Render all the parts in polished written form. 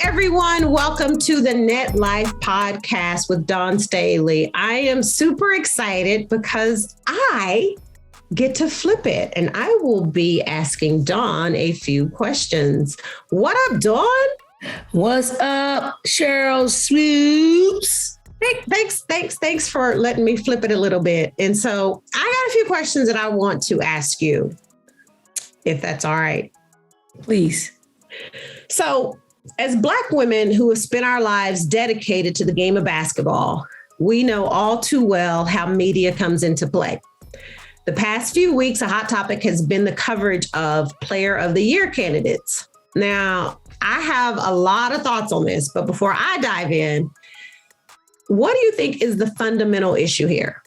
everyone. Welcome to the NETLIFE podcast with Dawn Staley. I am super excited because I get to flip it and I will be asking Dawn a few questions. What up, Dawn? What's up, Sheryl Swoopes? Thanks for letting me flip it a little bit. And so I got a few questions that I want to ask you, if that's all right. Please. So, as Black women who have spent our lives dedicated to the game of basketball, we know all too well how media comes into play. The past few weeks, a hot topic has been the coverage of Player of the Year candidates. Now, I have a lot of thoughts on this, but before I dive in, what do you think is the fundamental issue here?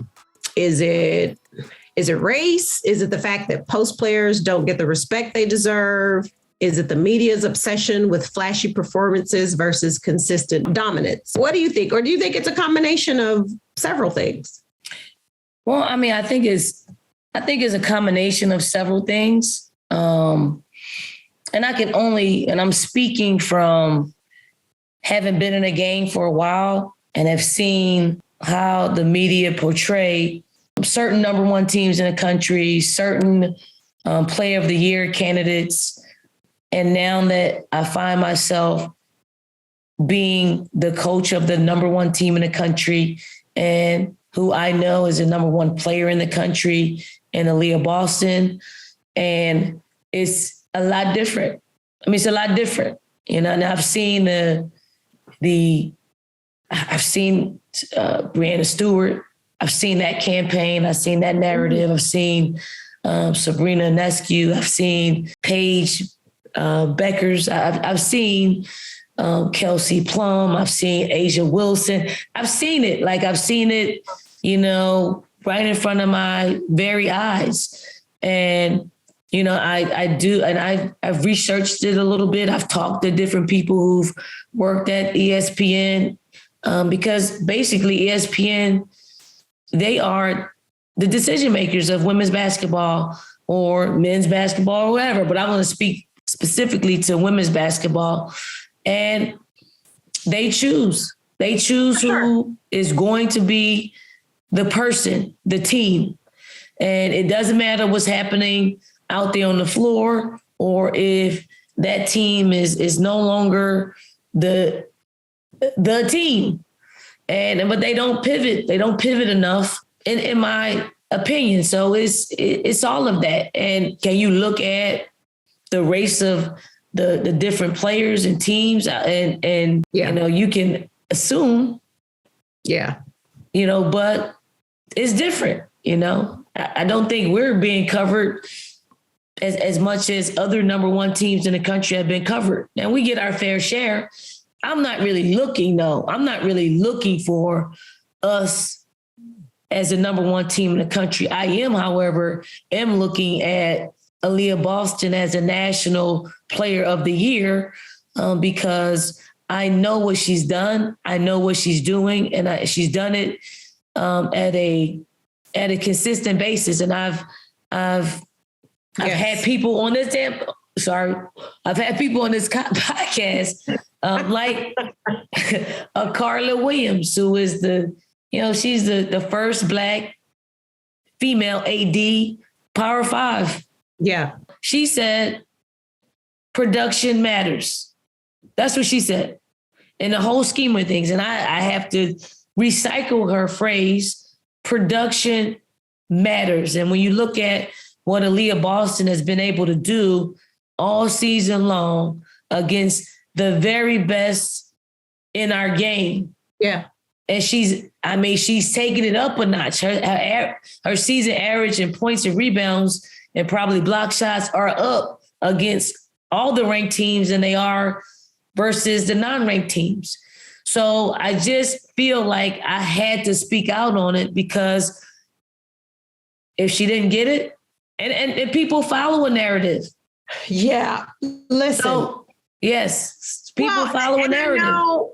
Is it race? Is it the fact that post players don't get the respect they deserve? Is it the media's obsession with flashy performances versus consistent dominance? What do you think? Or do you think it's a combination of several things? Well, I mean, I think it's a combination of several things. And I'm speaking from having been in a game for a while and have seen how the media portray certain number one teams in the country, certain Player of the Year candidates. And now that I find myself being the coach of the number one team in the country and who I know is the number one player in the country in Aaliyah Boston, and it's a lot different. I mean, it's a lot different, you know. And I've seen Breanna Stewart. I've seen that campaign. I've seen that narrative. I've seen Sabrina Ionescu. I've seen Paige Beckers. I've seen Kelsey Plum. I've seen Asia Wilson. I've seen it, you know, right in front of my very eyes. And, you know, I've researched it a little bit. I've talked to different people who've worked at ESPN because basically ESPN, they are the decision makers of women's basketball or men's basketball or whatever. But I want to speak specifically to women's basketball, and they choose who is going to be the person, the team. And it doesn't matter what's happening out there on the floor or if that team is no longer the team. But they don't pivot. They don't pivot enough in my opinion. So it's all of that. And can you look at the race of the different players and teams and you know, you can assume, you know, but it's different, you know. I don't think we're being covered as much as other number one teams in the country have been covered. And we get our fair share. I'm not really looking for us as a number one team in the country. I am, however, looking at Aaliyah Boston as a National Player of the Year because I know what she's done. I know what she's doing, and she's done it at a consistent basis. And I've had people on this I've had people on this podcast like Carla Williams, who is she's the first Black female AD Power 5. Yeah. She said, production matters. That's what she said in the whole scheme of things. And I have to recycle her phrase, production matters. And when you look at what Aaliyah Boston has been able to do all season long against the very best in our game. Yeah. And she's taking it up a notch. Her season average in points and rebounds and probably block shots are up against all the ranked teams than they are versus the non-ranked teams. So I just feel like I had to speak out on it because if she didn't get it, and people follow a narrative. Yeah. Listen. So, Yes. People follow a narrative.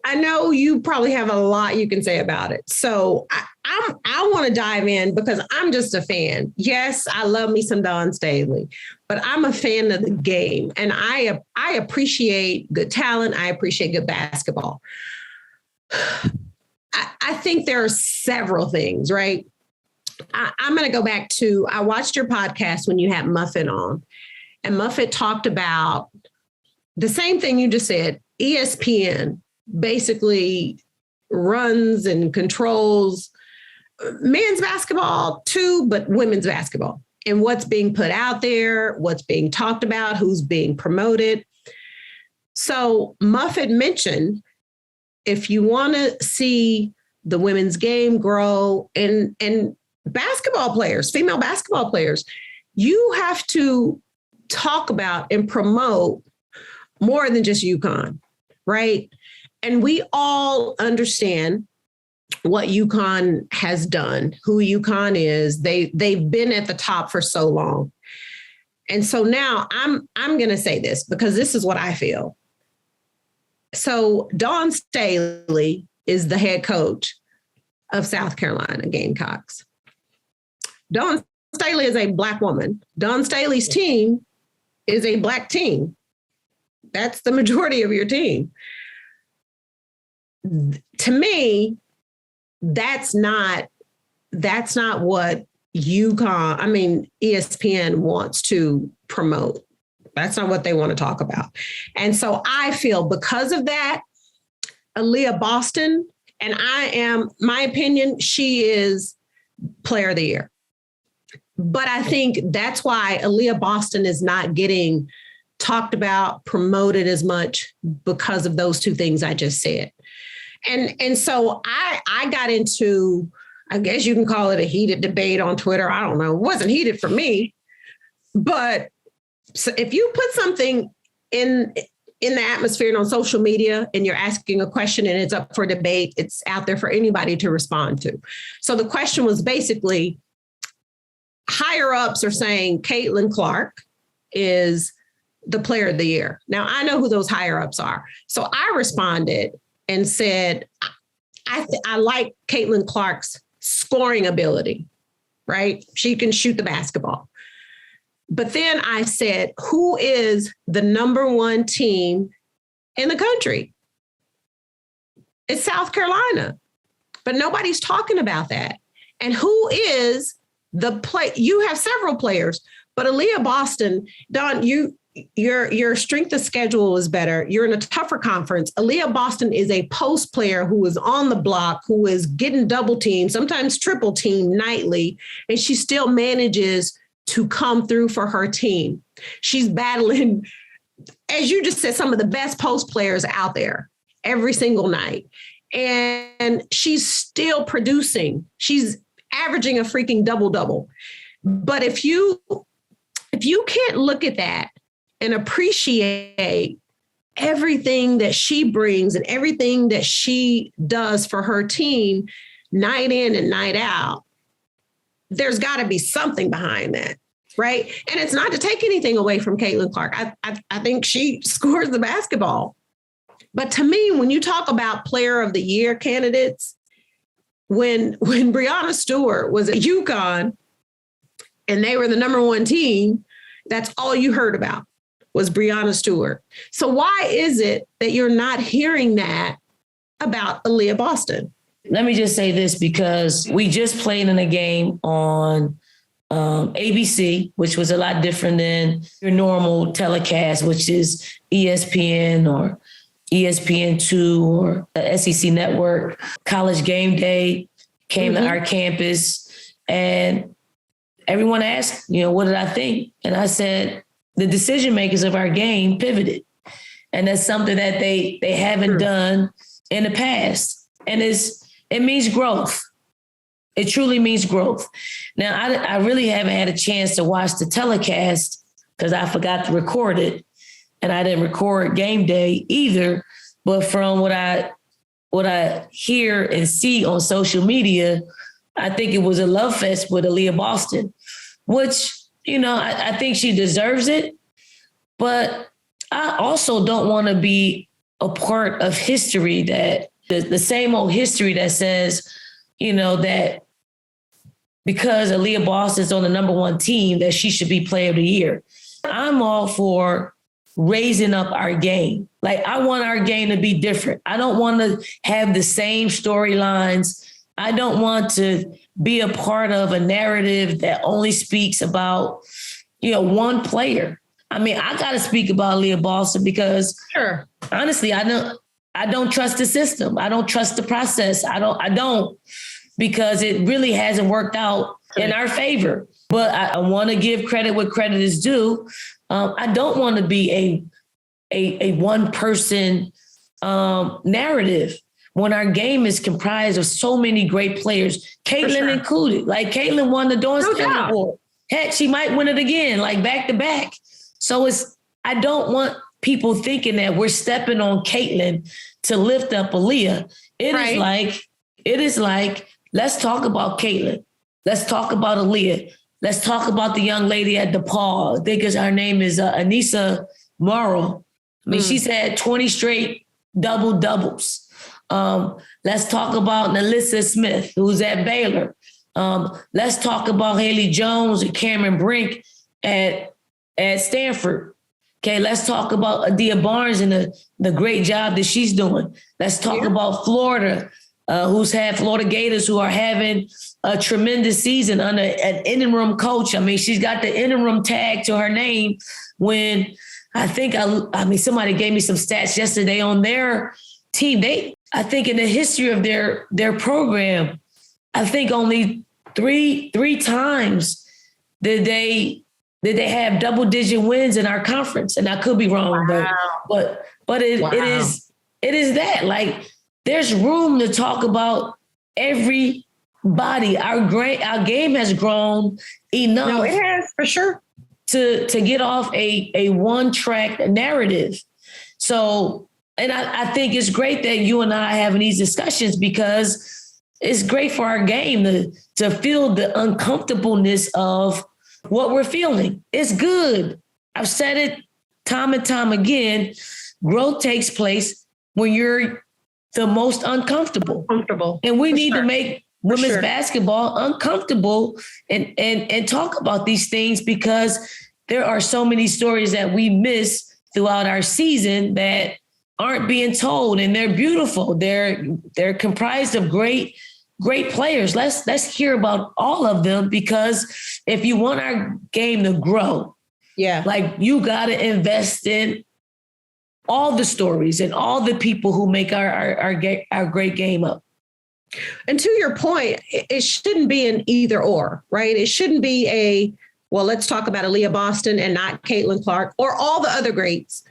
I know you probably have a lot you can say about it. So I want to dive in because I'm just a fan. Yes, I love me some Dawn Staley, but I'm a fan of the game. And I appreciate good talent. I appreciate good basketball. I think there are several things, right? I'm going to go back to, I watched your podcast when you had Muffet on, and Muffet talked about the same thing you just said. ESPN basically runs and controls men's basketball too, but women's basketball and what's being put out there, what's being talked about, who's being promoted. So Muffet mentioned, if you want to see the women's game grow and basketball players, female basketball players, you have to talk about and promote more than just UConn, right? And we all understand what UConn has done, who UConn is. They've been at the top for so long. And so now I'm going to say this because this is what I feel. So Dawn Staley is the head coach of South Carolina Gamecocks. Dawn Staley is a Black woman. Dawn Staley's team is a Black team. That's the majority of your team. To me, that's not what ESPN wants to promote. That's not what they want to talk about. And so I feel because of that, Aaliyah Boston, and my opinion, she is Player of the Year. But I think that's why Aaliyah Boston is not getting talked about, promoted as much because of those two things I just said. And so I got into, I guess you can call it a heated debate on Twitter. I don't know. It wasn't heated for me. But so if you put something in the atmosphere and on social media and you're asking a question and it's up for debate, it's out there for anybody to respond to. So the question was basically, higher ups are saying Caitlin Clark is the Player of the Year. Now, I know who those higher ups are. So I responded and said, I like Caitlin Clark's scoring ability, right? She can shoot the basketball. But then I said, who is the number one team in the country? It's South Carolina. But nobody's talking about that. And who is you have several players, but Aaliyah Boston, Dawn, your strength of schedule is better. You're in a tougher conference. Aaliyah Boston is a post player who is on the block, who is getting double teamed, sometimes triple teamed nightly, and she still manages to come through for her team. She's battling, as you just said, some of the best post players out there every single night. And she's still producing. She's averaging a freaking double-double. But if you can't look at that and appreciate everything that she brings and everything that she does for her team night in and night out, there's got to be something behind that, right? And it's not to take anything away from Caitlin Clark. I think she scores the basketball. But to me, when you talk about Player of the Year candidates, when Breanna Stewart was at UConn and they were the number one team, that's all you heard about was Breanna Stewart. So why is it that you're not hearing that about Aaliyah Boston? Let me just say this, because we just played in a game on ABC, which was a lot different than your normal telecast, which is ESPN or ESPN2 or the SEC Network. College Game Day came to our campus, and everyone asked, what did I think? And I said, the decision makers of our game pivoted. And that's something that they haven't done in the past. And it means growth. It truly means growth. Now, I really haven't had a chance to watch the telecast because I forgot to record it. And I didn't record Game Day either. But from what I hear and see on social media, I think it was a love fest with Aaliyah Boston, which, I think she deserves it. But I also don't want to be a part of history that the same old history that says, that because Aaliyah Boston's on the number one team, that she should be player of the year. I'm all for raising up our game. Like, I want our game to be different. I don't want to have the same storylines. I don't want to be a part of a narrative that only speaks about, one player. I mean, I got to speak about Aaliyah Boston because honestly, I don't trust the system. I don't trust the process. I don't because it really hasn't worked out in our favor. But I want to give credit where credit is due. I don't want to be a one person narrative when our game is comprised of so many great players, Caitlin included. Like, Caitlin won the Dawn Staley Award. Heck, she might win it again, like back to back. So I don't want people thinking that we're stepping on Caitlin to lift up Aaliyah. It is like, let's talk about Caitlin. Let's talk about Aaliyah. Let's talk about the young lady at DePaul. I think her name is Anissa Morrow. I mean, she's had 20 straight double-doubles. Let's talk about Nalissa Smith, who's at Baylor. Let's talk about Haley Jones and Cameron Brink at Stanford. Okay, let's talk about Adia Barnes and the great job that she's doing. Let's talk about Florida, who's had Florida Gators, who are having a tremendous season under an interim coach. I mean, she's got the interim tag to her name when I think, somebody gave me some stats yesterday on their team. I think in the history of their program, I think only three times did they have double-digit wins in our conference. And I could be wrong, but it is that. Like, there's room to talk about everybody. Our game has grown enough. No, it has, for sure. To get off a one-track narrative. So, and I think it's great that you and I are having these discussions because it's great for our game to feel the uncomfortableness of what we're feeling. It's good. I've said it time and time again. Growth takes place when you're the most uncomfortable. And we need to make women's basketball uncomfortable and talk about these things because there are so many stories that we miss throughout our season that aren't being told, and they're beautiful. They're comprised of great players. Let's hear about all of them because if you want our game to grow, like, you got to invest in all the stories and all the people who make our great game up. And to your point, it shouldn't be an either or, right? It shouldn't be let's talk about Aaliyah Boston and not Caitlin Clark or all the other greats,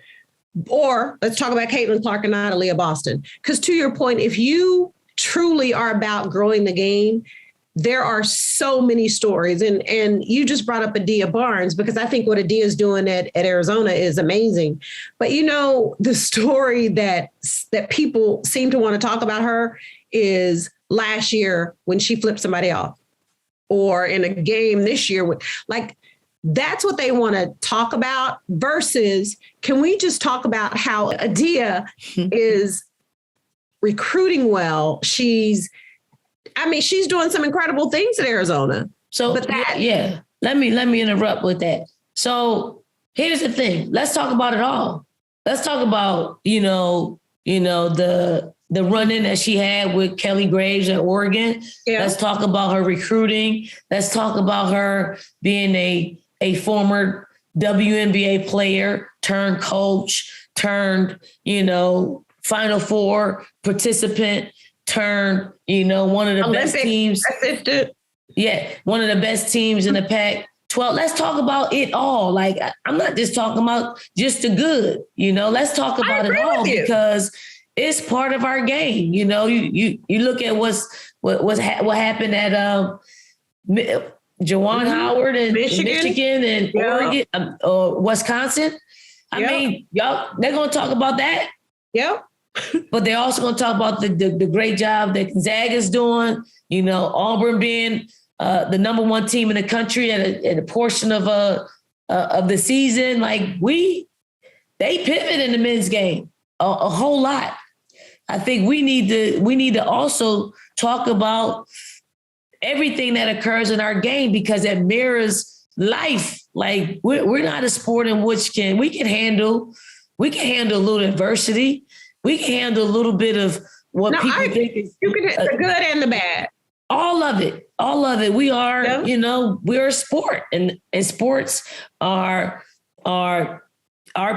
or let's talk about Caitlin Clark and not Aaliyah Boston. Because to your point, if you truly are about growing the game, there are so many stories. And you just brought up Adia Barnes because I think what Adia is doing at Arizona is amazing. But, the story that people seem to want to talk about her is last year when she flipped somebody off, or in a game this year. That's what they want to talk about versus, can we just talk about how Adia is recruiting well? She's doing some incredible things at Arizona. So, let me interrupt with that. So here's the thing. Let's talk about it all. Let's talk about, the run-in that she had with Kelly Graves at Oregon. Yeah. Let's talk about her recruiting. Let's talk about her being a former WNBA player turned coach, turned, Final Four participant, turned, one of the best teams. Yeah, one of the best teams in the Pac-12. Let's talk about it all. Like, I'm not just talking about just the good, let's talk about it all because it's part of our game. You look at what happened at Juwan Howard and Michigan and Oregon, Wisconsin. I mean, y'all, they're going to talk about that. Yep. But they're also going to talk about the great job that Gonzaga is doing. Auburn being the number one team in the country at a portion of the season. Like, they pivot in the men's game a whole lot. I think we need to also talk about everything that occurs in our game because it mirrors life. Like we're not a sport in which we can handle a little adversity. We can handle a little bit of what people think is you can the good and the bad. All of it. We are, we're a sport, and sports are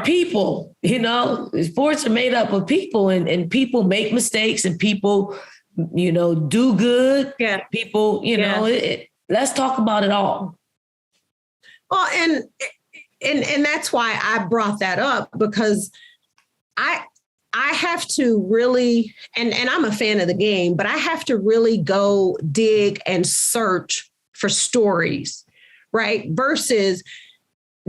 people. Sports are made up of people, and people make mistakes, and people, do good. Yeah. People, let's talk about it all. Well, and that's why I brought that up, because I have to really, and I'm a fan of the game, but I have to really go dig and search for stories, right? Versus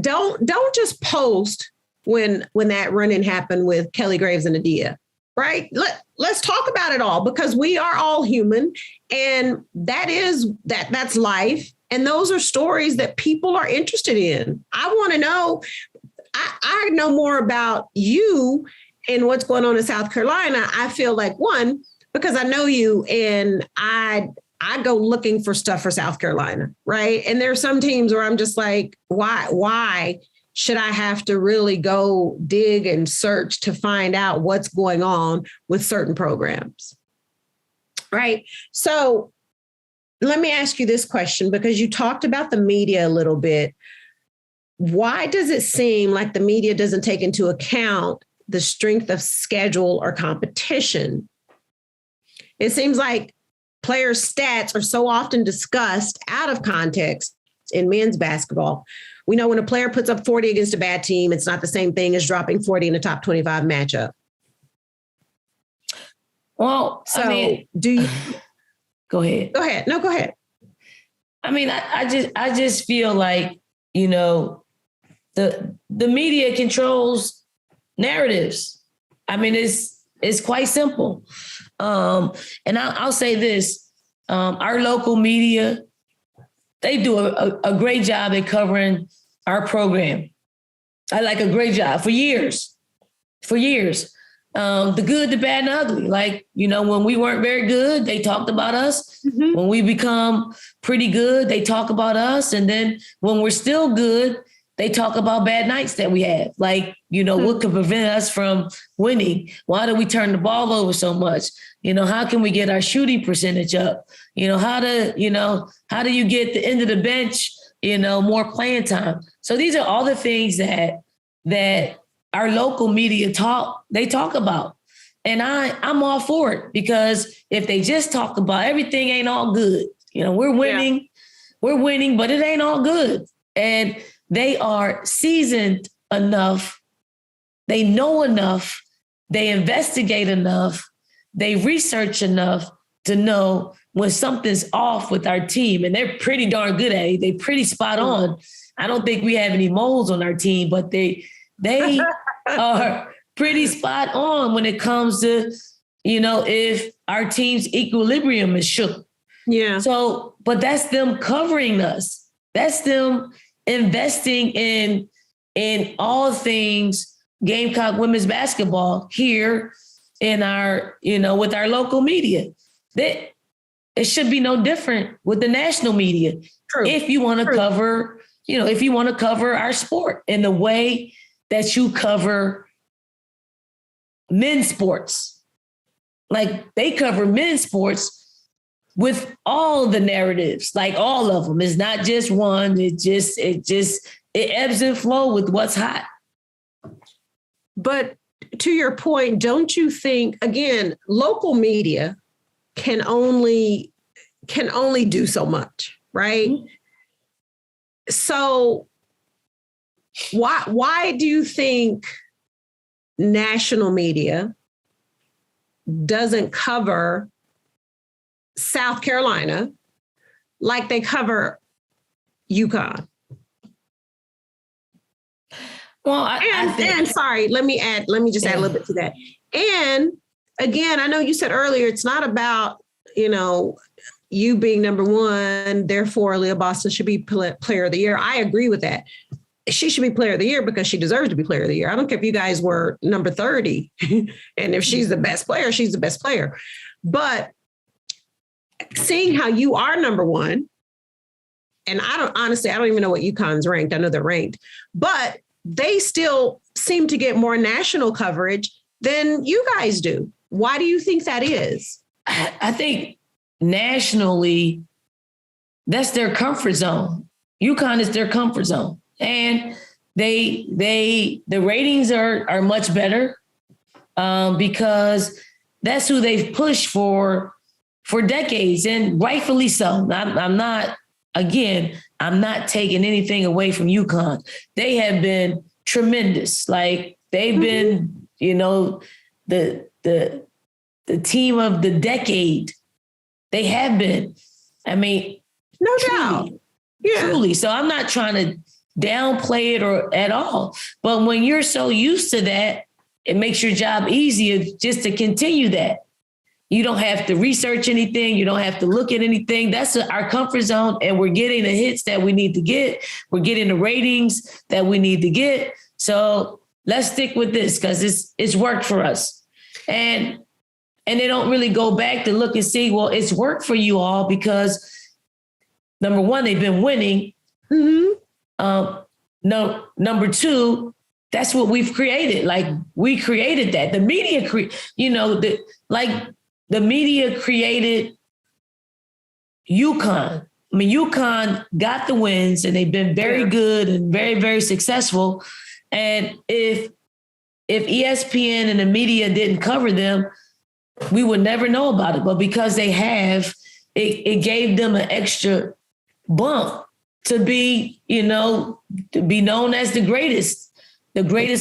don't just post when that run-in happened with Kelly Graves and Adia, right? Let's talk about it all, because we are all human, and that's life. And those are stories that people are interested in. I want to know, I know more about you and what's going on in South Carolina. I feel like, one, because I know you, and I go looking for stuff for South Carolina, right? And there are some teams where I'm just like, why should I have to really go dig and search to find out what's going on with certain programs, right? So let me ask you this question, because you talked about the media a little bit. Why does it seem like the media doesn't take into account the strength of schedule or competition? It seems like players' stats are so often discussed out of context in men's basketball. We know when a player puts up 40 against a bad team, it's not the same thing as dropping 40 in a top 25 matchup. Well, so do you... Go ahead. No, go ahead. I mean, I just feel like, the media controls narratives. I mean, it's quite simple. And I'll say this, our local media, they do a great job at covering our program. I like a great job for years. The good, the bad, and the ugly. Like, when we weren't very good, they talked about us. Mm-hmm. When we become pretty good, they talk about us. And then when we're still good, they talk about bad nights that we have. Like, what could prevent us from winning? Why do we turn the ball over so much? How can we get our shooting percentage up? How do you get the end of the bench, more playing time? So these are all the things that our local media talk about. And I'm all for it, because if they just talk about everything ain't all good, we're winning, but it ain't all good. And they are seasoned enough. They know enough. They investigate enough. They research enough to know when something's off with our team. And they're pretty darn good at it. They're pretty spot on. I don't think we have any moles on our team, but they are pretty spot on when it comes to, if our team's equilibrium is shook. Yeah. So, but that's them covering us. That's them investing in all things Gamecock women's basketball here in our, with our local media. That it should be no different with the national media. True. If you want to cover, if you want to cover our sport in the way that you cover men's sports. Like, they cover men's sports with all the narratives, like all of them. It's not just one. It ebbs and flows with what's hot. But to your point, don't you think, again, local media can only do so much, right? Mm-hmm. So why do you think national media doesn't cover South Carolina like they cover UConn? Well, and sorry, let me just add a little bit to that. And again, I know you said earlier, it's not about, you being number one, therefore Leah Boston should be player of the year. I agree with that. she should be player of the year because she deserves to be player of the year. I don't care if you guys were number 30 and if she's the best player, she's the best player. But seeing how you are number one, and I don't even know what UConn's ranked. I know they're ranked, but they still seem to get more national coverage than you guys do. Why do you think that is? I think nationally, that's their comfort zone. UConn is their comfort zone. And the ratings are much better because that's who they've pushed for decades, and rightfully so. I'm not taking anything away from UConn. They have been tremendous. Like they've been, the team of the decade. They have been. I mean, no doubt. Yeah. Truly. So I'm not trying to downplay it or at all. But when you're so used to that, it makes your job easier just to continue that. You don't have to research anything. You don't have to look at anything. That's our comfort zone. And we're getting the hits that we need to get. We're getting the ratings that we need to get. So let's stick with this because it's worked for us. And they don't really go back to look and see, well, it's worked for you all because number one, they've been winning. Mm-hmm. No, number two, that's what we've created. Like we created that. The media, the media created UConn. I mean, UConn got the wins and they've been very good and very, very successful. And if ESPN and the media didn't cover them, we would never know about it. But because they have, it gave them an extra bump to be, to be known as the greatest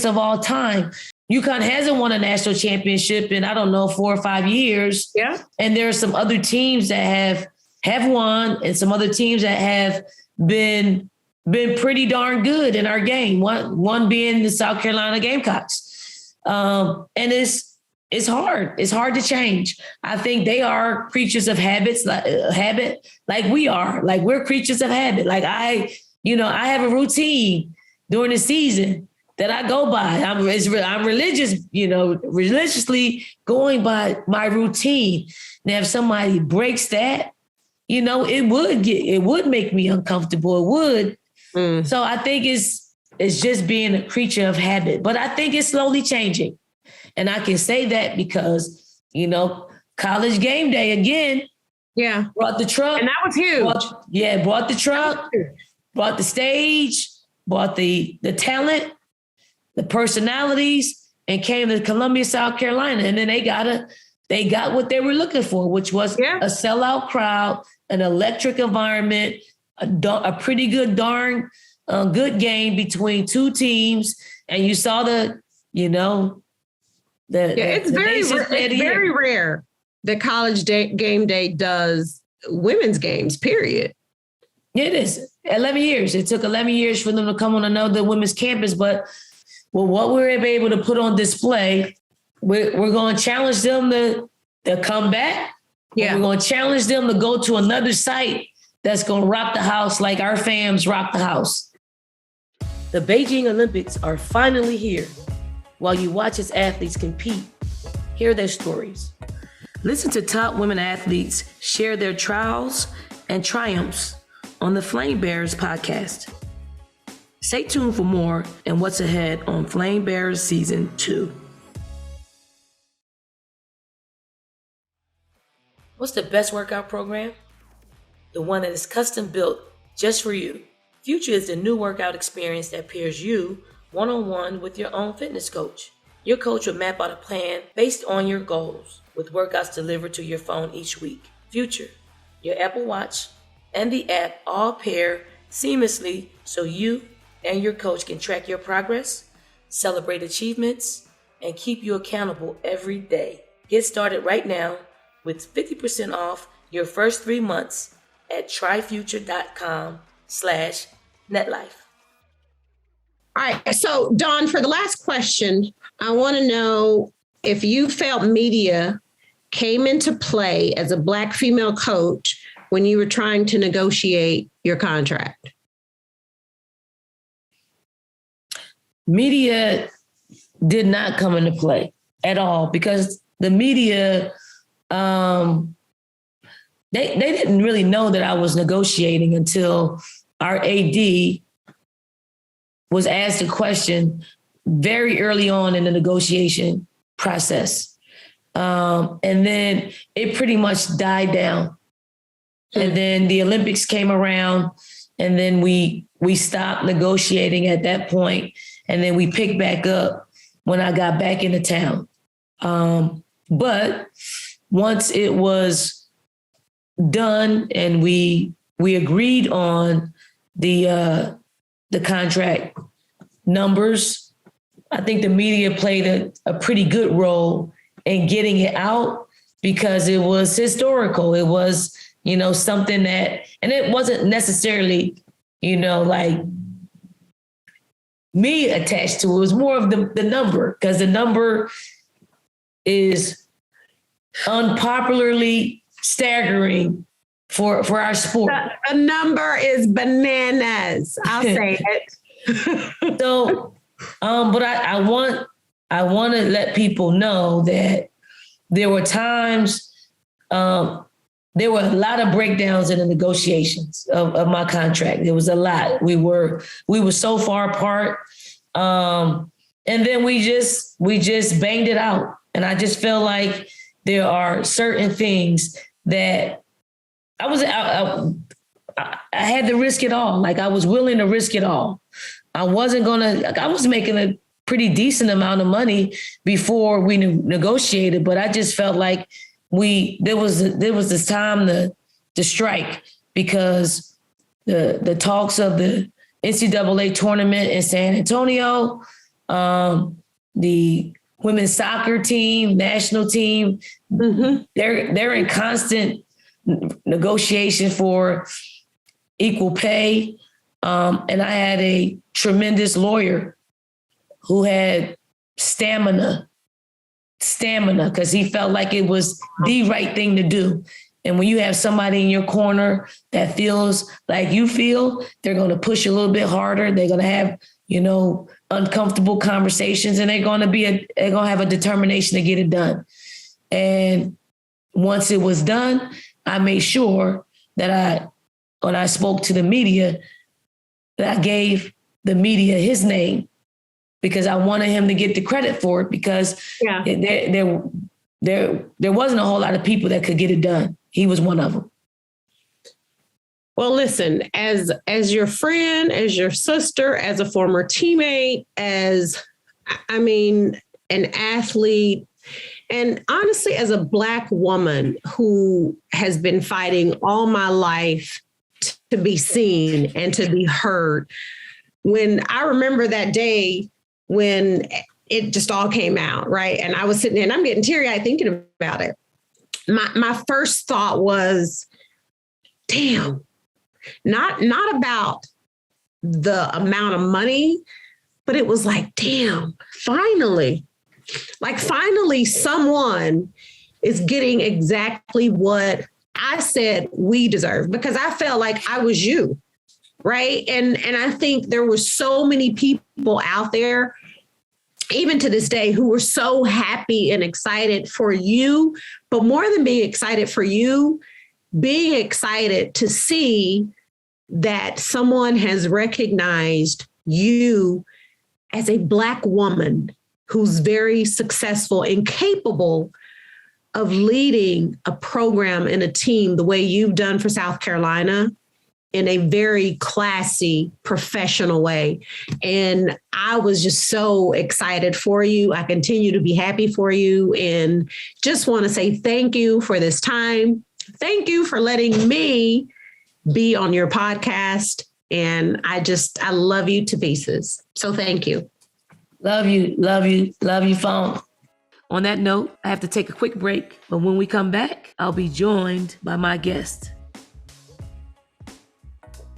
of all time. UConn hasn't won a national championship in, 4 or 5 years. Yeah. And there are some other teams that have won and some other teams that have been pretty darn good in our game. One being the South Carolina Gamecocks. And it's hard. It's hard to change. I think they are creatures of habit like we are. Like we're creatures of habit. Like I have a routine during the season that I go by. I'm religious, religiously going by my routine. Now, if somebody breaks that, it would make me uncomfortable. It would. Mm. So I think it's just being a creature of habit. But I think it's slowly changing. And I can say that because, College Game Day again. Yeah. Brought the truck. And that was huge. Brought the truck, brought the stage, brought the talent, the personalities, and came to Columbia, South Carolina. And then they got what they were looking for, which was a sellout crowd, an electric environment, a pretty good, darn good game between two teams. And you saw it's very rare that College Game Day does women's games, period. It is. 11 years. It took 11 years for them to come on another women's campus. But what we were able to put on display, we're going to challenge them to come back. Yeah. We're going to challenge them to go to another site that's going to rock the house like our fams rock the house. The Beijing Olympics are finally here. While you watch as athletes compete, hear their stories. Listen to top women athletes share their trials and triumphs on the Flame Bearers podcast. Stay tuned for more and what's ahead on Flame Bearers Season 2. What's the best workout program? The one that is custom built just for you. Future is the new workout experience that pairs you one-on-one with your own fitness coach. Your coach will map out a plan based on your goals with workouts delivered to your phone each week. Future, your Apple Watch, and the app all pair seamlessly so you and your coach can track your progress, celebrate achievements, and keep you accountable every day. Get started right now with 50% off your first 3 months at tryfuture.com/NETLIFE. All right. So, Dawn, for the last question, I want to know if you felt media came into play as a Black female coach when you were trying to negotiate your contract. media did not come into play at all, because the media, they didn't really know that I was negotiating until our AD was asked a question very early on in the negotiation process. And then it pretty much died down. And then the Olympics came around, and then we stopped negotiating at that point. And then we picked back up when I got back into town. But once it was done and we agreed on the contract numbers, I think the media played a pretty good role in getting it out, because it was historical. It was, something that, and it wasn't necessarily, like me attached to it. It was more of the number, because the number is unpopularly staggering for our sport. The number is bananas. I'll say it. So, but I want to let people know that there were times, there were a lot of breakdowns in the negotiations of my contract. There was a lot. We were so far apart. And then we just banged it out. And I just feel like there are certain things that I had to risk it all. Like, I was willing to risk it all. I was making a pretty decent amount of money before we negotiated, but I just felt like there was this time to strike, because the talks of the NCAA tournament in San Antonio, the women's soccer team, national team, they're in constant negotiation for equal pay. And I had a tremendous lawyer who had stamina, because he felt like it was the right thing to do. And when you have somebody in your corner that feels like you feel, they're going to push a little bit harder. They're going to have, uncomfortable conversations, and they're going to have a determination to get it done. And once it was done, I made sure that when I spoke to the media, that I gave the media his name, because I wanted him to get the credit for it, because there wasn't a whole lot of people that could get it done. He was one of them. Well, listen, as your friend, as your sister, as a former teammate, an athlete, and honestly, as a Black woman who has been fighting all my life to be seen and to be heard, when I remember that day when it just all came out, right? And I was sitting there and I'm getting teary-eyed thinking about it. My first thought was, damn, not about the amount of money, but it was like, damn, finally someone is getting exactly what I said we deserve, because I felt like I was you, right? And I think there were so many people out there, even to this day, who were so happy and excited for you, but more than being excited for you, being excited to see that someone has recognized you as a Black woman who's very successful and capable of leading a program and a team the way you've done for South Carolina, in a very classy, professional way. And I was just so excited for you. I continue to be happy for you, and just want to say thank you for this time. Thank you for letting me be on your podcast. And I love you to pieces. So thank you. Love you, Fawn. On that note, I have to take a quick break, but when we come back, I'll be joined by my guest.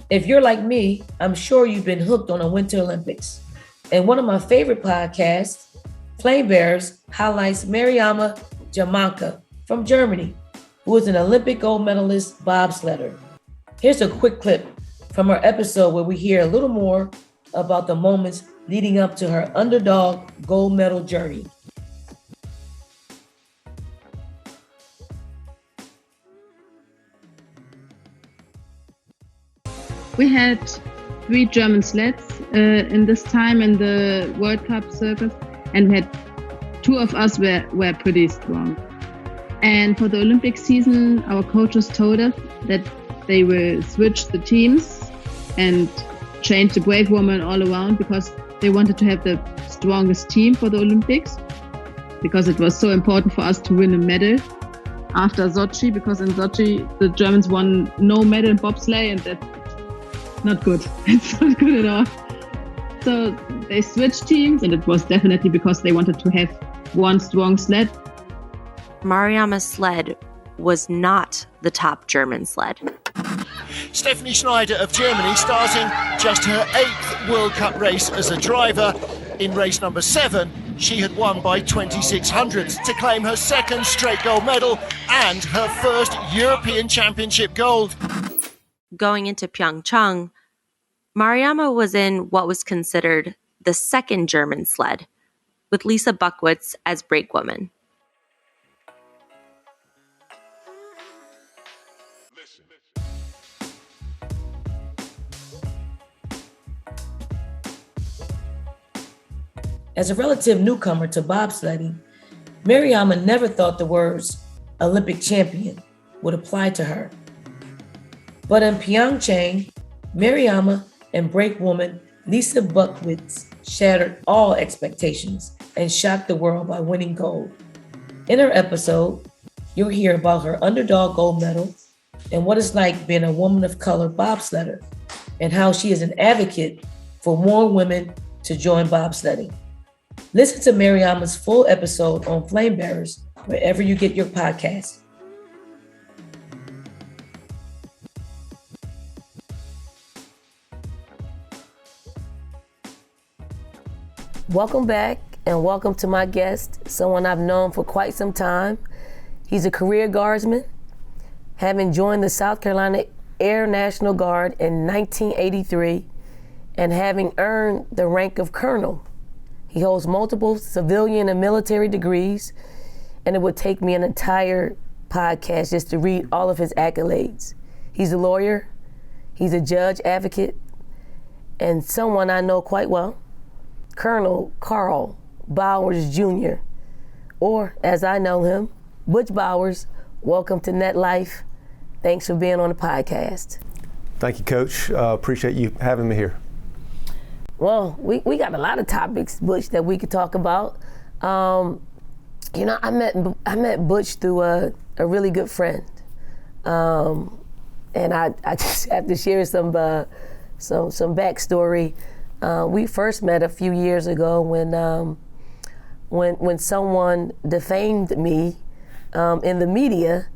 If you're like me, I'm sure you've been hooked on the Winter Olympics. And one of my favorite podcasts, Flame Bearers, highlights Mariama Jamanka from Germany, who is an Olympic gold medalist bobsledder. Here's a quick clip from our episode where we hear a little more about the moments leading up to her underdog gold medal journey. We had 3 German sleds in this time in the World Cup circus, and we had 2 of us were pretty strong. And for the Olympic season, our coaches told us that they will switch the teams and change the brave woman all around because they wanted to have the strongest team for the Olympics, because it was so important for us to win a medal after Sochi, because in Sochi the Germans won no medal in bobsleigh, and that's not good. It's not good at all. So they switched teams, and it was definitely because they wanted to have one strong sled. Mariama's sled was not the top German sled. Stephanie Schneider of Germany starting just her 8th World Cup race as a driver. In race number 7, she had won by 2600ths to claim her 2nd straight gold medal and her 1st European Championship gold. Going into Pyeongchang, Mariama was in what was considered the 2nd German sled, with Lisa Buckwitz as brakewoman. As a relative newcomer to bobsledding, Mariama never thought the words Olympic champion would apply to her. But in Pyeongchang, Mariama and brakewoman Lisa Buckwitz shattered all expectations and shocked the world by winning gold. In her episode, you'll hear about her underdog gold medal and what it's like being a woman of color bobsledder, and how she is an advocate for more women to join bobsledding. Listen to Mariama's full episode on Flame Bearers wherever you get your podcasts. Welcome back, and welcome to my guest, someone I've known for quite some time. He's a career guardsman, having joined the South Carolina Air National Guard in 1983 and having earned the rank of colonel. He holds multiple civilian and military degrees, and it would take me an entire podcast just to read all of his accolades. He's a lawyer, he's a judge advocate, and someone I know quite well, Colonel Carl Bowers Jr., or as I know him, Butch Bowers. Welcome to NETLIFE. Thanks for being on the podcast. Thank you, Coach. Appreciate you having me here. Well, we got a lot of topics, Butch, that we could talk about. I met Butch through a really good friend, and I just have to share some backstory. We first met a few years ago when someone defamed me in the media,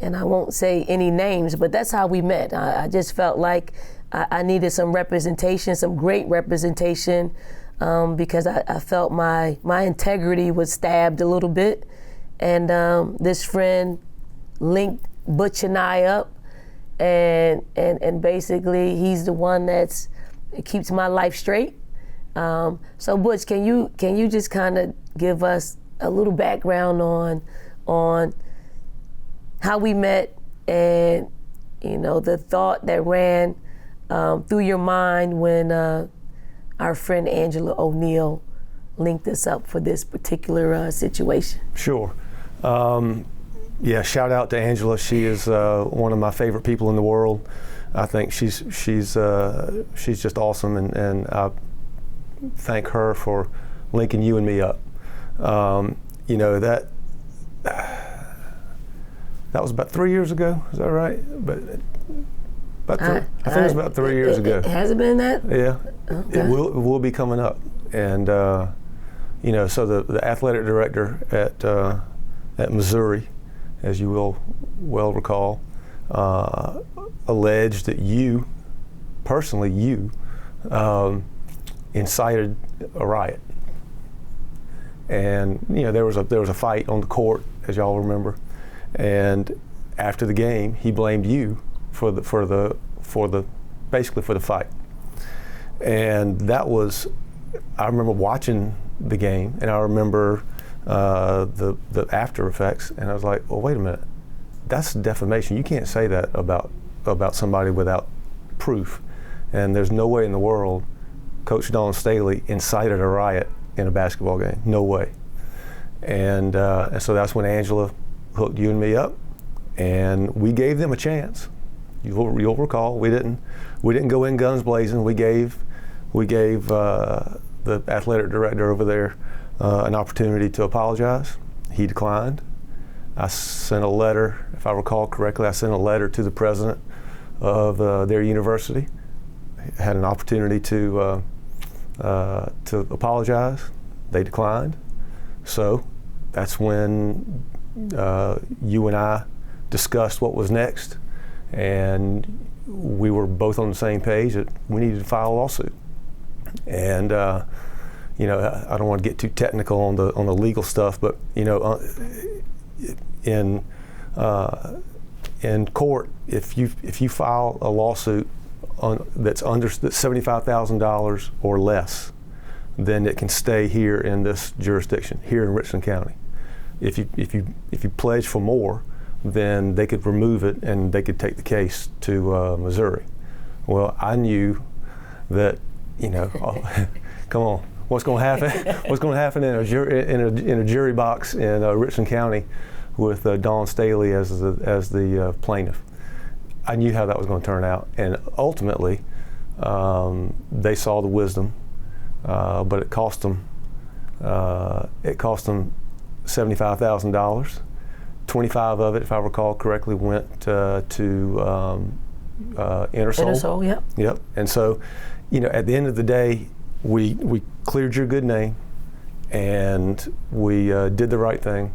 and I won't say any names, but that's how we met. I just felt like I needed some representation, some great representation, because I felt my integrity was stabbed a little bit. And this friend linked Butch and I up, and basically he's the one that keeps my life straight. So Butch, can you just kind of give us a little background on how we met, and the thought that ran through your mind when our friend Angela O'Neill linked us up for this particular situation? Sure. Shout out to Angela. She is one of my favorite people in the world. I think she's just awesome, and I thank her for linking you and me up. That was about 3 years ago. Is that right? I think it was about 3 years ago. Has it been that? Yeah. Okay. It will be coming up, and so the athletic director at Missouri, as you will well recall, alleged that you incited a riot, and there was a fight on the court, as y'all remember, and after the game he blamed you for the fight, and that was I remember watching the game, and I remember the after effects, and I was like, well, wait a minute, that's defamation. You can't say that about somebody without proof. And there's no way in the world Coach Dawn Staley incited a riot in a basketball game. No way. And so that's when Angela hooked you and me up, and we gave them a chance. You'll recall we didn't go in guns blazing. We gave the athletic director over there an opportunity to apologize. He declined. I sent a letter, if I recall correctly, I sent a letter to the president of their university. Had an opportunity to apologize. They declined. So that's when you and I discussed what was next, and we were both on the same page that we needed to file a lawsuit. And you know, I don't want to get too technical on the legal stuff, but you know, in court, if you file a lawsuit that's $75,000 or less, then it can stay here in this jurisdiction, here in Richland County. If you pledge for more, then they could remove it and they could take the case to Missouri. Well, I knew that, you know, come on, what's going to happen? What's going to happen in a jury box in Richland County with Dawn Staley as the plaintiff? I knew how that was going to turn out, and ultimately, they saw the wisdom, but it cost them $75,000. 25 of it, if I recall correctly, went to Intersol. Yep. Yep. And so, you know, at the end of the day, we cleared your good name, and we did the right thing,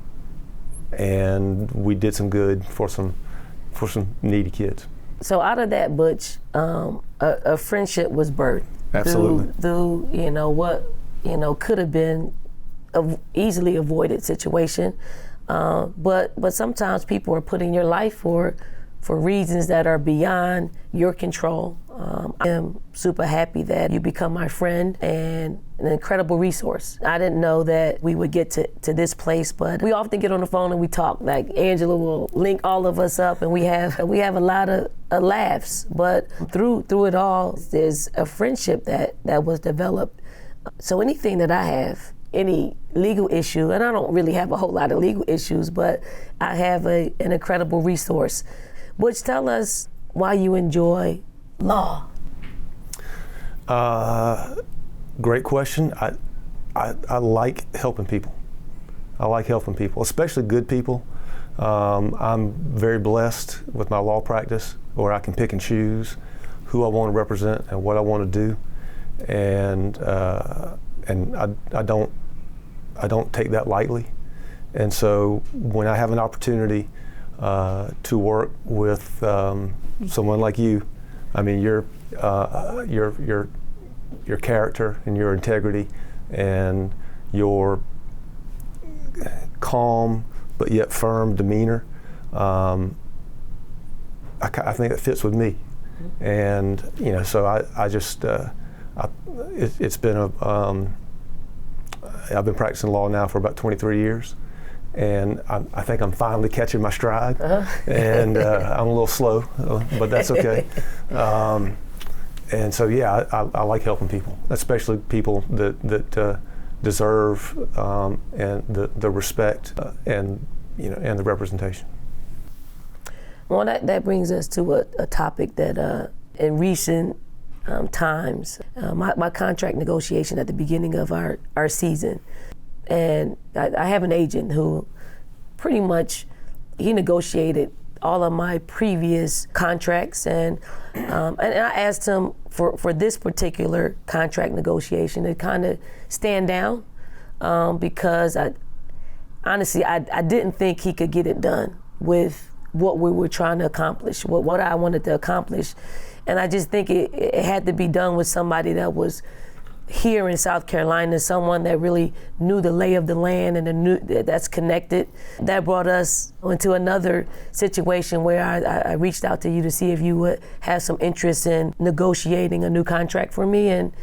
and we did some good for some needy kids. So out of that, Butch, a friendship was birthed. Absolutely. Through you know what could have been an easily avoided situation, but sometimes people are put in your life for reasons that are beyond your control. I am super happy that you become my friend and an incredible resource. I didn't know that we would get to this place, but we often get on the phone and we talk. Like Angela will link all of us up, and we have a lot of laughs. But through it all, there's a friendship that was developed. So anything that I have, any legal issue, and I don't really have a whole lot of legal issues, but I have an incredible resource. Butch, tell us why you enjoy law. Great question. I like helping people. I like helping people, especially good people. I'm very blessed with my law practice, where I can pick and choose who I want to represent and what I want to do, and I don't take that lightly. And so when I have an opportunity to work with someone like you, I mean, your character and your integrity and your calm but yet firm demeanor, I think it fits with me. And you know, so I just it's been I've been practicing law now for about 23 years. And I think I'm finally catching my stride, and I'm a little slow, but that's okay. And so, yeah, I like helping people, especially people that deserve and the respect and the representation. Well, that brings us to a topic that in recent times, my contract negotiation at the beginning of our season. And I have an agent who pretty much, he negotiated all of my previous contracts, and I asked him for this particular contract negotiation to kind of stand down because I honestly didn't think he could get it done with what we were trying to accomplish, what I wanted to accomplish, and I just think it had to be done with somebody that was here in South Carolina, someone that really knew the lay of the land and that's connected. That brought us into another situation where I reached out to you to see if you would have some interest in negotiating a new contract for me, and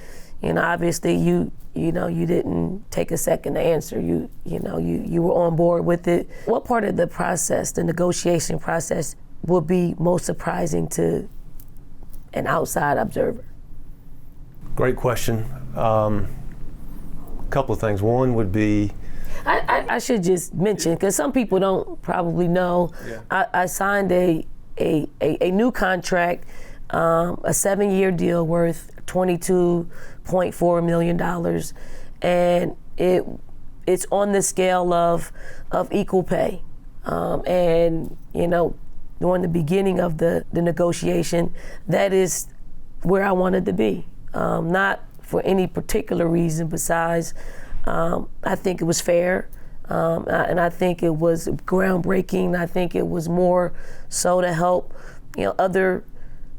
obviously you didn't take a second to answer. You were on board with it. What part of the process, the negotiation process, would be most surprising to an outside observer? Great question. A couple of things. One would be, I should just mention, because some people don't probably know, I signed a new contract, a 7-year deal worth $22.4 million, and it's on the scale of equal pay. And during the beginning of the negotiation, that is where I wanted to be. Not for any particular reason besides I think it was fair, and I think it was groundbreaking. I think it was more so to help other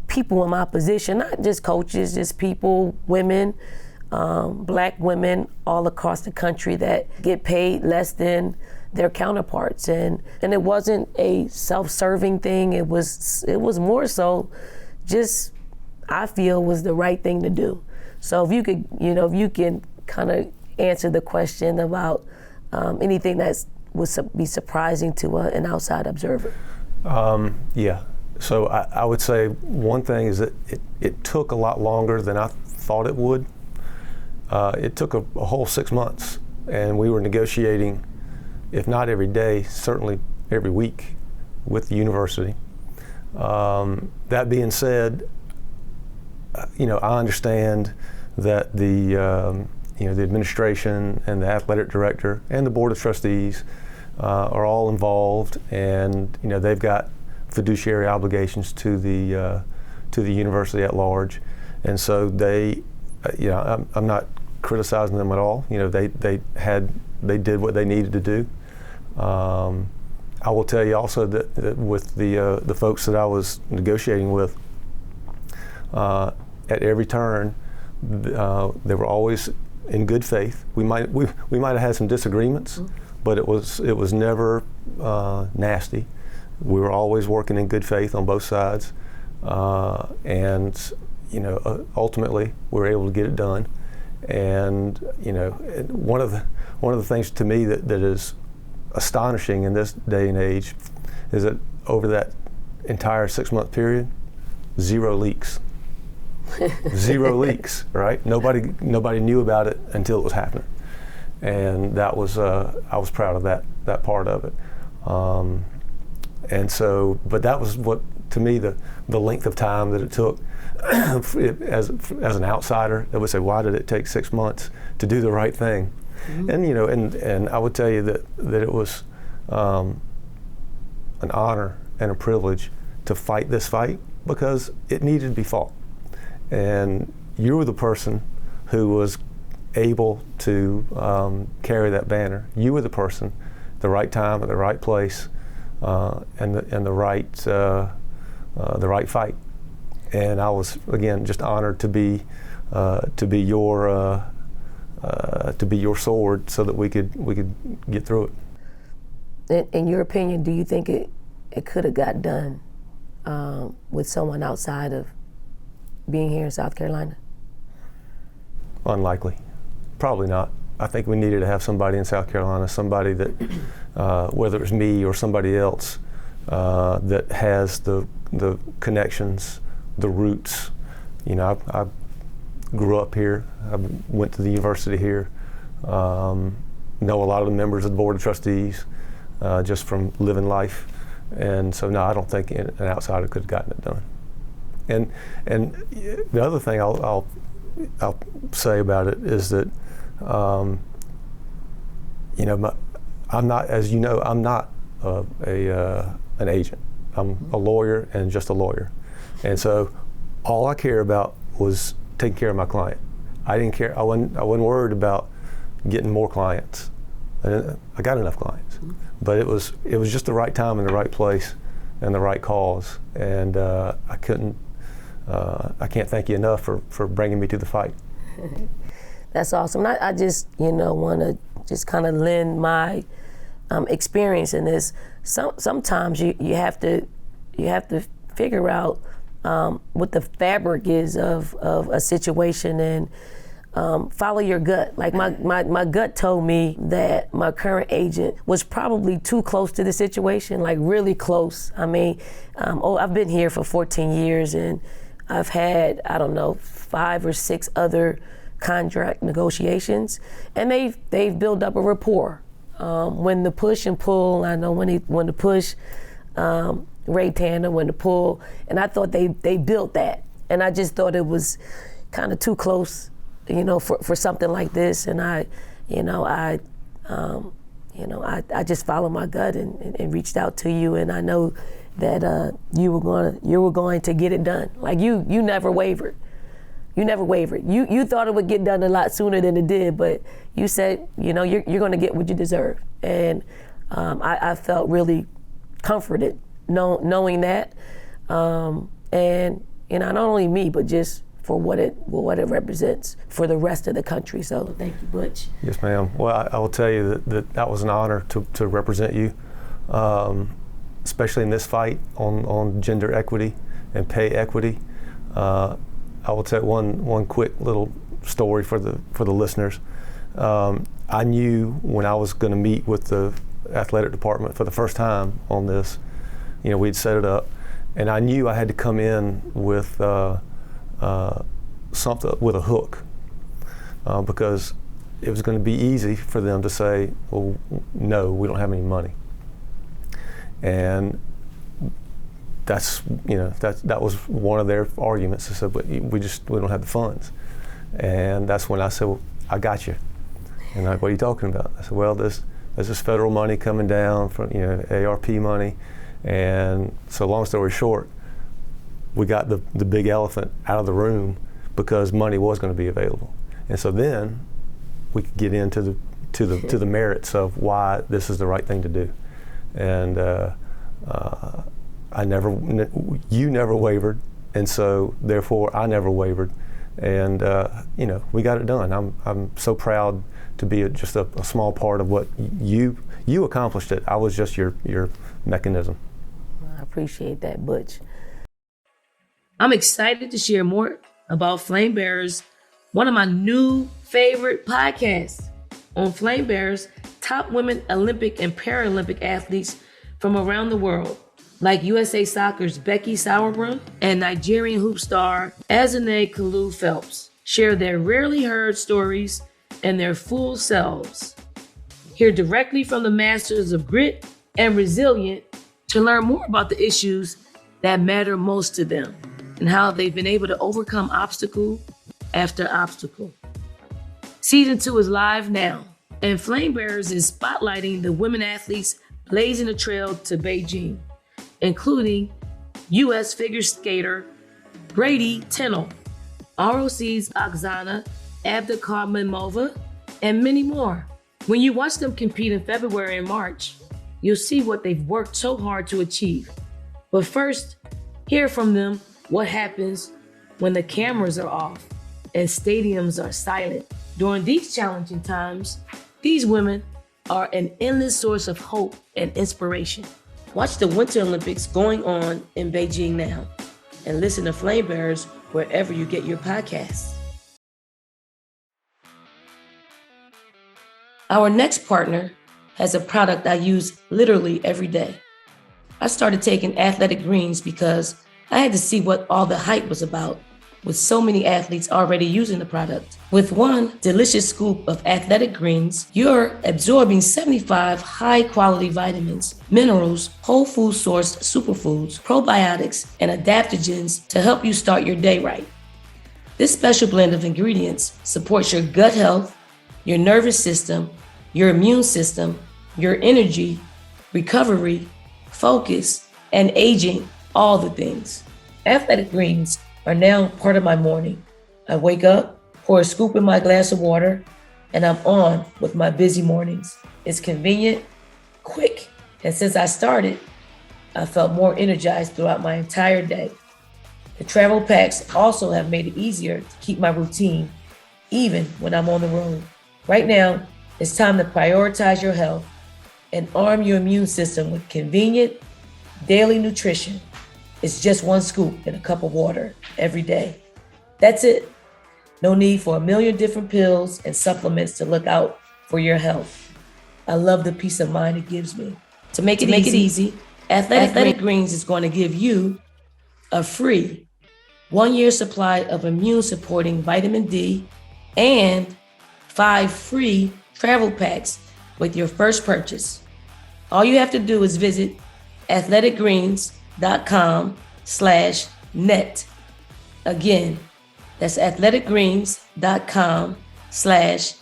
people in my position, not just coaches, just people, women, black women all across the country that get paid less than their counterparts. And it wasn't a self-serving thing. It was more so just, I feel, was the right thing to do. So if you could, if you can kind of answer the question about anything that would be surprising to an outside observer. Yeah. So I would say one thing is that it took a lot longer than I thought it would. It took a whole 6 months, and we were negotiating, if not every day, certainly every week with the university. That being said, I understand that the administration and the athletic director and the board of trustees are all involved, and they've got fiduciary obligations to the university at large, and so they, I'm not criticizing them at all. They did what they needed to do. I will tell you also that with the folks that I was negotiating with, at every turn, they were always in good faith. We might have had some disagreements, but it was never nasty. We were always working in good faith on both sides, and ultimately we were able to get it done. And one of the things to me that is astonishing in this day and age is that over that entire 6-month period, 0 leaks. 0 leaks, right? Nobody knew about it until it was happening, and that was I was proud of that part of it. And so, but that was what, to me, the length of time that it took. as an outsider, I would say, why did it take 6 months to do the right thing? Mm-hmm. And I would tell you that it was an honor and a privilege to fight this fight, because it needed to be fought. And you were the person who was able to carry that banner. You were the person, the right time at the right place, and the right fight. And I was, again, just honored to be your sword so that we could get through it. In your opinion, do you think it could have got done with someone outside of being here in South Carolina? Unlikely. Probably not. I think we needed to have somebody in South Carolina, somebody that, whether it was me or somebody else, that has the connections, the roots. I grew up here. I went to the university here. Know a lot of the members of the board of trustees just from living life. And so, no, I don't think an outsider could have gotten it done. And the other thing I'll say about it is that, I'm not, as you know, I'm not an agent. I'm a lawyer and just a lawyer. And so all I care about was taking care of my client. I didn't care. I wasn't worried about getting more clients. I got enough clients, but it was just the right time and the right place and the right cause. And I can't thank you enough for bringing me to the fight. That's awesome. I just want to just kind of lend my experience in this. Sometimes you have to figure out what the fabric is of a situation, and follow your gut. Like my gut told me that my current agent was probably too close to the situation, like really close. I mean, I've been here for 14 years and I've had, 5 or 6 other contract negotiations, and they've built up a rapport. When the push and pull, I know when the push, Ray Tanner, when the pull, and I thought they built that, and I just thought it was kind of too close, for something like this, and I just followed my gut and reached out to you, and I know that you were going to get it done. Like you never wavered. You never wavered. You thought it would get done a lot sooner than it did, but you said, you're going to get what you deserve. And I felt really comforted knowing that. And not only me, but just for what it represents for the rest of the country. So thank you, Butch. Yes, ma'am. Well, I will tell you that was an honor to represent you, especially in this fight on gender equity and pay equity. I will tell one quick little story for the listeners. I knew when I was going to meet with the athletic department for the first time on this, we'd set it up, and I knew I had to come in with something with a hook, because it was going to be easy for them to say, well, no, we don't have any money. And that was one of their arguments. They said, but we don't have the funds. And that's when I said, well, I got you. And like, what are you talking about? I said, well, there's this federal money coming down from ARP money. And so long story short, we got the big elephant out of the room because money was going to be available. And so then we could get into the merits of why this is the right thing to do. And you never wavered, and so therefore I never wavered, and we got it done. I'm so proud to be just a small part of what you accomplished. It. I was just your mechanism. I appreciate that, Butch. I'm excited to share more about Flame Bearers, one of my new favorite podcasts. On Flame Bearers, top women Olympic and Paralympic athletes from around the world, like USA Soccer's Becky Sauerbrunn and Nigerian hoop star Azane Kalu Phelps, share their rarely heard stories and their full selves. Hear directly from the masters of grit and resilience to learn more about the issues that matter most to them and how they've been able to overcome obstacle after obstacle. Season 2 is live now, and Flame Bearers is spotlighting the women athletes blazing the trail to Beijing, including U.S. figure skater Brady Tennell, ROC's Oksana Abdulkarmimova, and many more. When you watch them compete in February and March, you'll see what they've worked so hard to achieve. But first, hear from them what happens when the cameras are off and stadiums are silent. During these challenging times, these women are an endless source of hope and inspiration. Watch the Winter Olympics going on in Beijing now, and listen to Flame Bearers wherever you get your podcasts. Our next partner has a product I use literally every day. I started taking athletic greens because I had to see what all the hype was about, with so many athletes already using the product. With one delicious scoop of athletic greens, you're absorbing 75 high-quality vitamins, minerals, whole food sourced superfoods, probiotics, and adaptogens to help you start your day right. This special blend of ingredients supports your gut health, your nervous system, your immune system, your energy, recovery, focus, and aging, all the things. Athletic greens are now part of my morning. I wake up, pour a scoop in my glass of water, and I'm on with my busy mornings. It's convenient, quick, and since I started, I felt more energized throughout my entire day. The travel packs also have made it easier to keep my routine, even when I'm on the road. Right now, it's time to prioritize your health and arm your immune system with convenient daily nutrition. It's just one scoop in a cup of water every day. That's it. No need for a million different pills and supplements to look out for your health. I love the peace of mind it gives me. To make it easy, Athletic Greens is going to give you a free 1-year supply of immune-supporting vitamin D and 5 free travel packs with your first purchase. All you have to do is visit athleticgreens.com/net. Again, that's athleticgreens.com/NET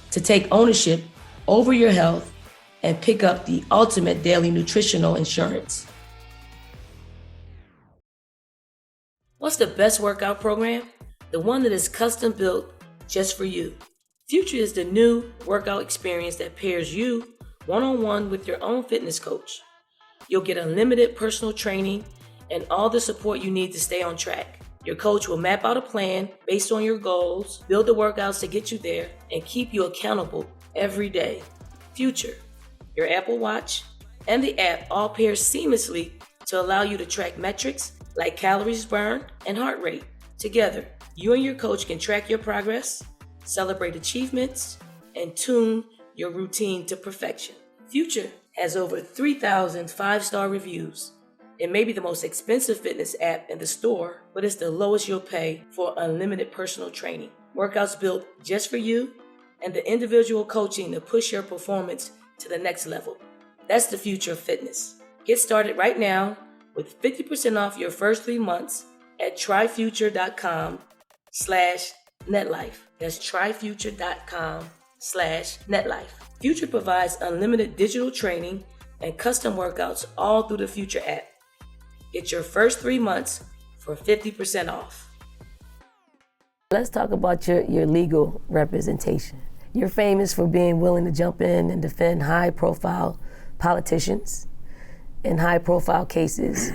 to take ownership over your health and pick up the ultimate daily nutritional insurance. What's the best workout program? The one that is custom built just for you. Future is the new workout experience that pairs you one-on-one with your own fitness coach. You'll get unlimited personal training and all the support you need to stay on track. Your coach will map out a plan based on your goals, build the workouts to get you there, and keep you accountable every day. Future, your Apple Watch, and the app all pair seamlessly to allow you to track metrics like calories burned and heart rate. Together, you and your coach can track your progress, celebrate achievements, and tune your routine to perfection. Future has over 3,000 5-star reviews. It may be the most expensive fitness app in the store, but it's the lowest you'll pay for unlimited personal training. Workouts built just for you and the individual coaching to push your performance to the next level. That's the future of fitness. Get started right now with 50% off your first 3 months at tryfuture.com/NETLIFE. That's tryfuture.com/NETLIFE. Future provides unlimited digital training and custom workouts all through the Future app. Get your first 3 months for 50% off. Let's talk about your legal representation. You're famous for being willing to jump in and defend high-profile politicians in high-profile cases,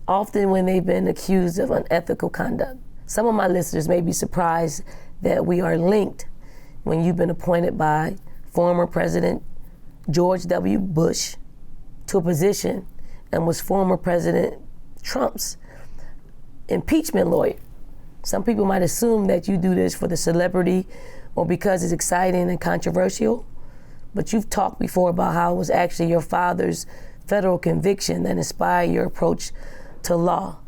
often when they've been accused of unethical conduct. Some of my listeners may be surprised that we are linked when you've been appointed by former President George W. Bush to a position and was former President Trump's impeachment lawyer. Some people might assume that you do this for the celebrity or because it's exciting and controversial, but you've talked before about how it was actually your father's federal conviction that inspired your approach to law.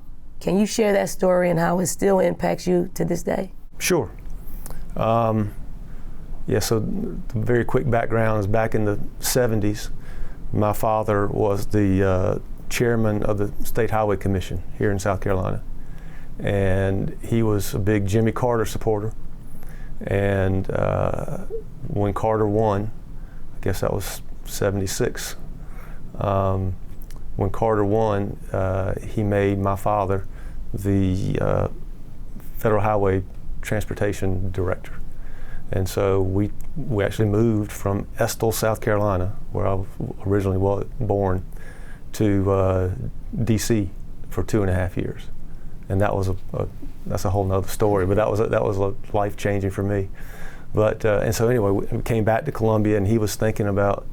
Can you share that story and how it still impacts you to this day? Sure. So the very quick background is back in the 70s, my father was the chairman of the State Highway Commission here in South Carolina. And he was a big Jimmy Carter supporter. And when Carter won, I guess that was 76, when Carter won, he made my father the Federal Highway Transportation Director. And so we actually moved from Estill, South Carolina, where I originally was born, to DC for 2.5 years. And that was that's a whole nother story, but that was life-changing for me. But and so anyway, we came back to Columbia, and he was thinking about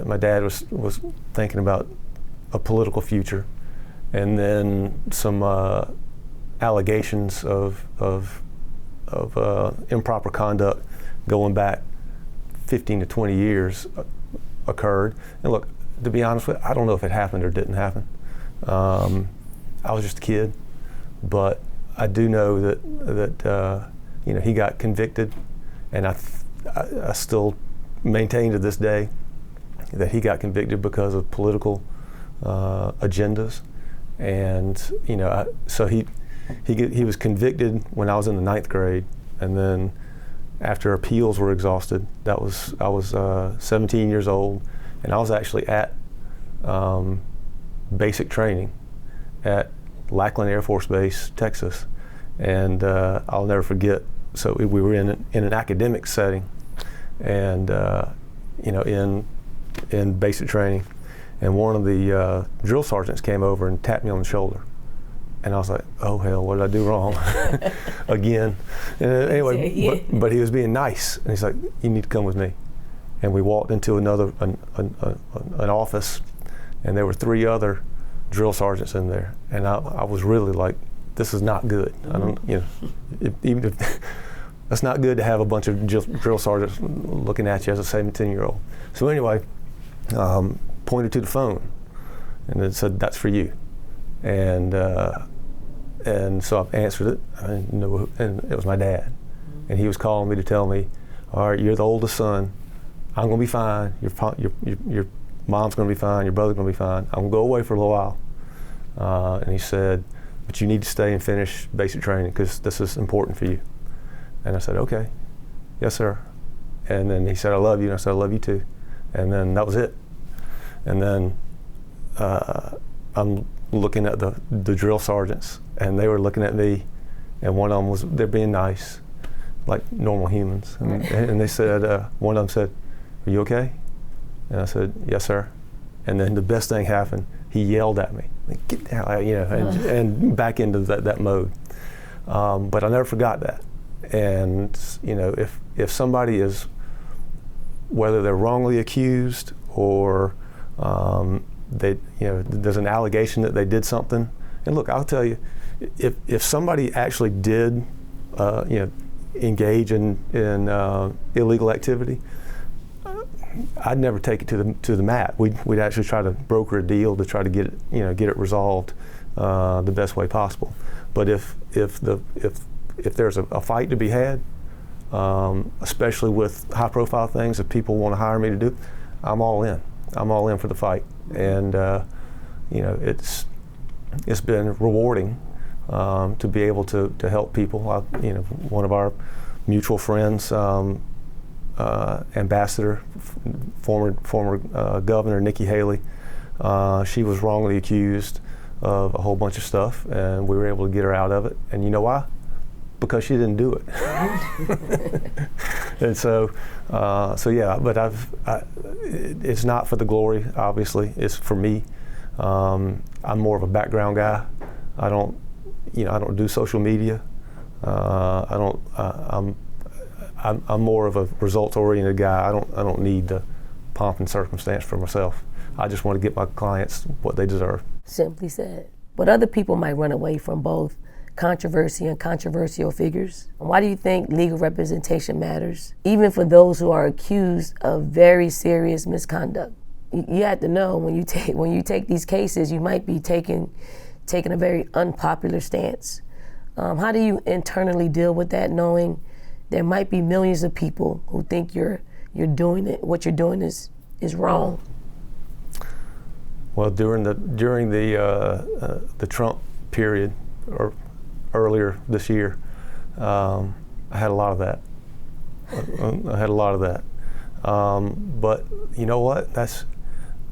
my dad was thinking about a political future, and then some allegations of improper conduct going back 15 to 20 years occurred. And look, to be honest with you, I don't know if it happened or didn't happen. I was just a kid, but I do know that he got convicted, and I still maintain to this day that he got convicted because of political agendas, and so he was convicted when I was in the 9th grade, and then after appeals were exhausted, I was 17 years old, and I was actually at basic training at Lackland Air Force Base, Texas, and I'll never forget. So we were in an academic setting, and in basic training, and one of the drill sergeants came over and tapped me on the shoulder, and I was like, "Oh hell, what did I do wrong?" Again. And anyway, but he was being nice, and he's like, "You need to come with me." And we walked into an office, and there were 3 other drill sergeants in there, and I was really like this is not good. I don't, even if that's not good to have a bunch of drill sergeants looking at you as a 17-year-old. So anyway, pointed to the phone, and it said, "That's for you." And so I answered it, and it was my dad. And he was calling me to tell me, "All right, you're the oldest son. I'm gonna be fine. Your mom's gonna be fine. Your brother's gonna be fine. I'm gonna go away for a little while." And he said, "But you need to stay and finish basic training because this is important for you." And I said, "Okay, yes, sir." And then he said, "I love you." And I said, "I love you too." And then that was it. And then I'm looking at the drill sergeants, and they were looking at me, and one of them they're being nice, like normal humans. And they said, one of them said, "Are you okay?" And I said, "Yes, sir." And then the best thing happened. He yelled at me, like, "Get down," and back into that mode. But I never forgot that. And if somebody is, whether they're wrongly accused or there's an allegation that they did something, and look, I'll tell you, if somebody actually did, engage in illegal activity, I'd never take it to the mat. We'd actually try to broker a deal to try to get it resolved the best way possible. But if there's a fight to be had, especially with high-profile things, if people want to hire me to do, I'm all in. I'm all in for the fight, and it's been rewarding to be able to help people. One of our mutual friends, ambassador, former Governor Nikki Haley, she was wrongly accused of a whole bunch of stuff, and we were able to get her out of it. And you know why? Because she didn't do it. And so yeah. But it's not for the glory. Obviously, it's for me. I'm more of a background guy. I don't do social media. I'm more of a results-oriented guy. I don't need the pomp and circumstance for myself. I just want to get my clients what they deserve. Simply said. But other people might run away from both controversy and controversial figures. Why do you think legal representation matters, even for those who are accused of very serious misconduct? You have to know when you take these cases, you might be taking a very unpopular stance. How do you internally deal with that, knowing there might be millions of people who think you're doing it, what you're doing is wrong? Well, during the Trump period, or earlier this year, I had a lot of that. But you know what?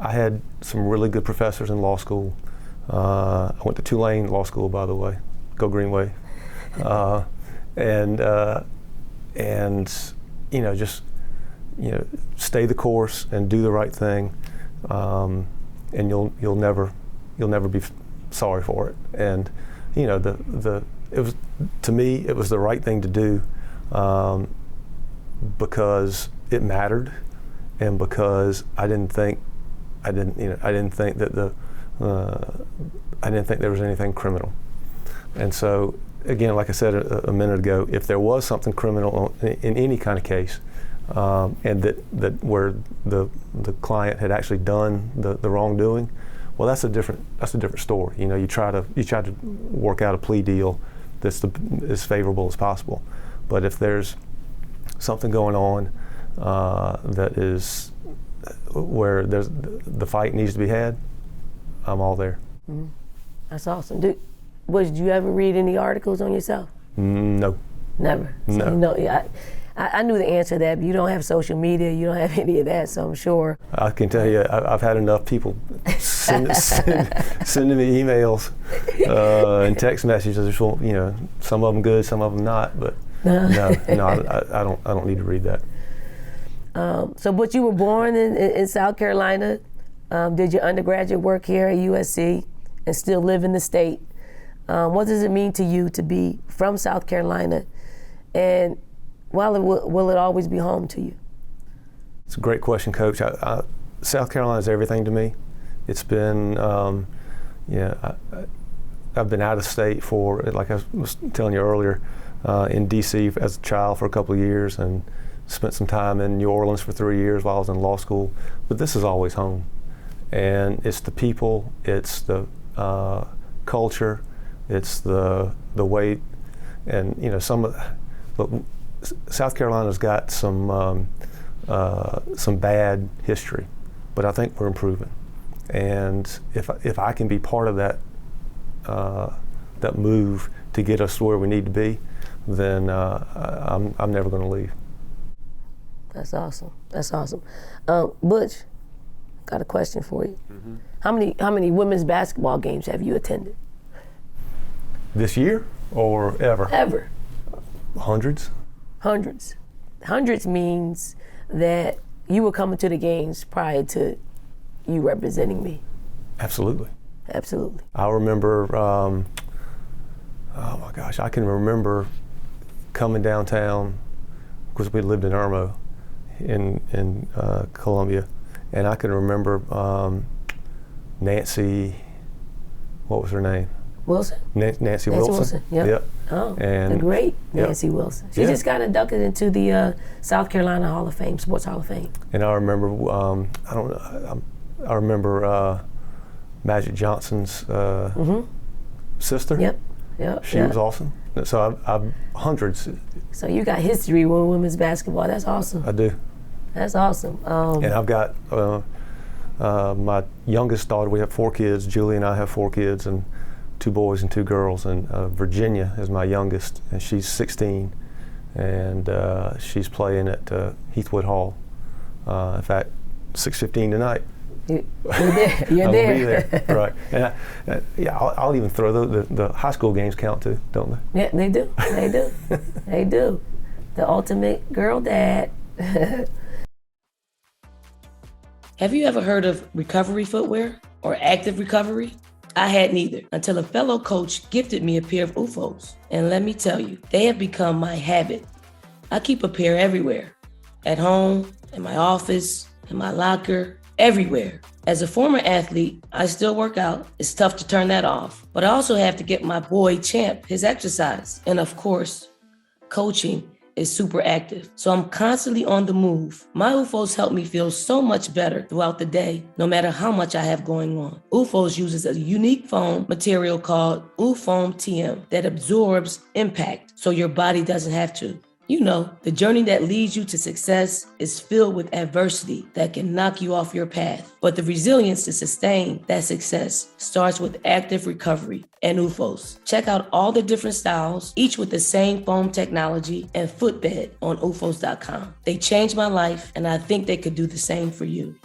I had some really good professors in law school. I went to Tulane Law School, by the way. Go Green Wave. Just stay the course and do the right thing, and you'll never be sorry for it. And to me it was the right thing to do, because it mattered, and because I didn't think that I didn't think there was anything criminal. And so, again, like I said a minute ago, if there was something criminal in any kind of case, and that where the client had actually done the wrongdoing, well, that's a different story. You try to work out a plea deal that's as favorable as possible. But if there's something going on that is where the fight needs to be had, I'm all there. Mm-hmm. That's awesome. Did you ever read any articles on yourself? No. Never? No. So, I knew the answer to that, but you don't have social media, you don't have any of that, so I'm sure. I can tell you, I've had enough people sending me emails and text messages. Some of them good, some of them not, but no, I don't need to read that. But you were born in South Carolina, did your undergraduate work here at USC, and still live in the state. What does it mean to you to be from South Carolina, and will it always be home to you? It's a great question, Coach. South Carolina is everything to me. It's been, I've been out of state for, like I was telling you earlier, in D.C. as a child for a couple of years, and spent some time in New Orleans for 3 years while I was in law school. But this is always home, and it's the people, it's the culture, it's the way, and you know, South Carolina's got some bad history, but I think we're improving. And if I can be part of that move to get us to where we need to be, then I'm never going to leave. That's awesome. That's awesome. Butch, got a question for you. Mm-hmm. How many women's basketball games have you attended? This year or ever? Ever. Hundreds. Hundreds. Hundreds means that you were coming to the games prior to you representing me. Absolutely. Absolutely. I remember, oh my gosh, I can remember coming downtown, because we lived in Irmo in Columbia, and I can remember Nancy, what was her name? Wilson? Nancy Wilson. Yep. Oh, and the great Nancy Wilson. She just got inducted into the South Carolina Hall of Fame, Sports Hall of Fame. And I remember, I remember Magic Johnson's sister. Yep. She was awesome. So I've hundreds. So you got history with women's basketball. That's awesome. I do. That's awesome. And I've got my youngest daughter. We have 4 kids. Julie and I have 4 kids, and 2 boys and 2 girls. And Virginia is my youngest, and she's 16, and she's playing at Heathwood Hall. In fact, 6:15 tonight. You're there. You're I'll there. be there, right? And I'll even throw the high school games count too, don't they? Yeah, they do. They do. They do. The ultimate girl dad. Have you ever heard of recovery footwear or active recovery? I had neither until a fellow coach gifted me a pair of UFOs. And let me tell you, they have become my habit. I keep a pair everywhere, at home, in my office, in my locker, everywhere. As a former athlete, I still work out. It's tough to turn that off. But I also have to get my boy Champ his exercise. And of course, coaching is super active. So I'm constantly on the move. My UFOs help me feel so much better throughout the day, no matter how much I have going on. UFOs uses a unique foam material called UFOam TM that absorbs impact so your body doesn't have to. You know, the journey that leads you to success is filled with adversity that can knock you off your path. But the resilience to sustain that success starts with active recovery and UFOs. Check out all the different styles, each with the same foam technology and footbed on UFOs.com. They changed my life, and I think they could do the same for you.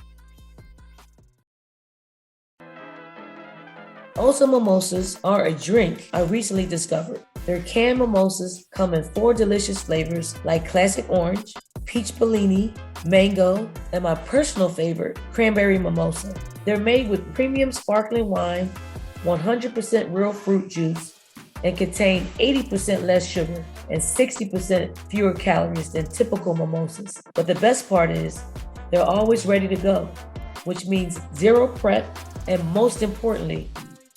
Osa mimosas are a drink I recently discovered. Their canned mimosas come in 4 delicious flavors like classic orange, peach Bellini, mango, and my personal favorite, cranberry mimosa. They're made with premium sparkling wine, 100% real fruit juice, and contain 80% less sugar and 60% fewer calories than typical mimosas. But the best part is, they're always ready to go, which means zero prep and, most importantly,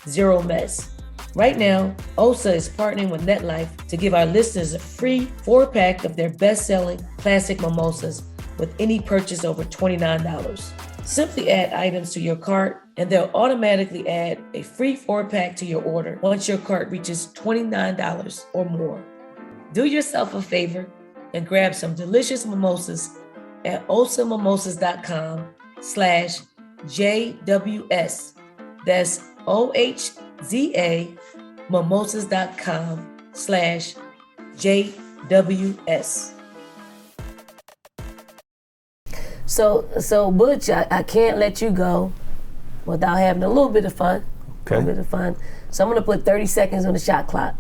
zero mess. Right now, OSA is partnering with NETLIFE to give our listeners a free 4-pack of their best-selling classic mimosas with any purchase over $29. Simply add items to your cart, and they'll automatically add a free 4-pack to your order once your cart reaches $29 or more. Do yourself a favor and grab some delicious mimosas at osamimosas.com/JWS. That's OHZA mimosas.com/JWS. So Butch, I can't let you go without having a little bit of fun. Okay. A little bit of fun. So I'm gonna put 30 seconds on the shot clock.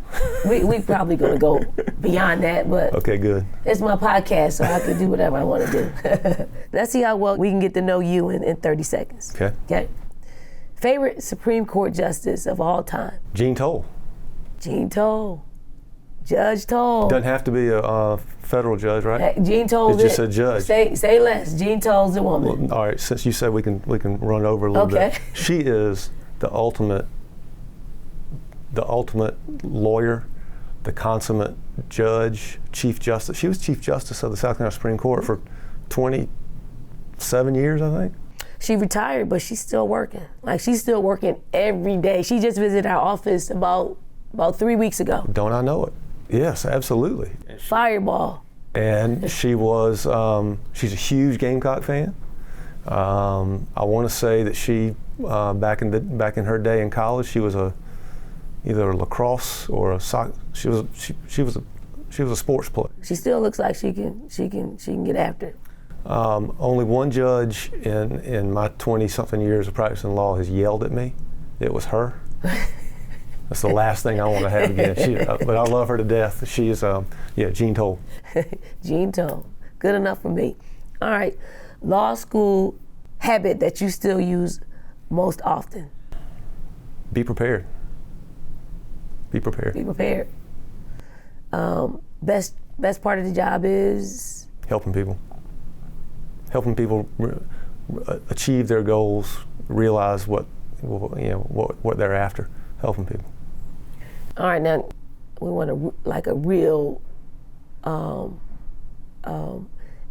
we probably gonna go beyond that, but okay, good. It's my podcast, so I can do whatever I want to do. Let's see how well we can get to know you in 30 seconds. Okay. Favorite Supreme Court justice of all time? Jean Toll. Jean Toll. Judge Toll. Doesn't have to be a federal judge, right? Jean Toll. It's just a judge. Say less. Jean Toll's the woman. Well, all right, since you said we can run over a little bit. She is the ultimate the ultimate lawyer, the consummate judge, Chief Justice. She was Chief Justice of the South Carolina Supreme Court for 27 years, I think. She retired, but she's still working. Like, she's still working every day. She just visited our office about 3 weeks ago. Don't I know it? Yes, absolutely. Fireball. And she was, she's a huge Gamecock fan. I want to say that she, back in her day in college, she was either a lacrosse or a soccer. She was a sports player. She still looks like she can get after it. Only one judge in my 20-something years of practicing law has yelled at me. It was her. That's the last thing I want to have again. But I love her to death. She is, Jean Toll. Jean Toll. Good enough for me. All right. Law school habit that you still use most often? Be prepared. Be prepared. Be prepared. Best part of the job is? Helping people. Helping people achieve their goals, realize what they're after. Helping people. All right, now we want a real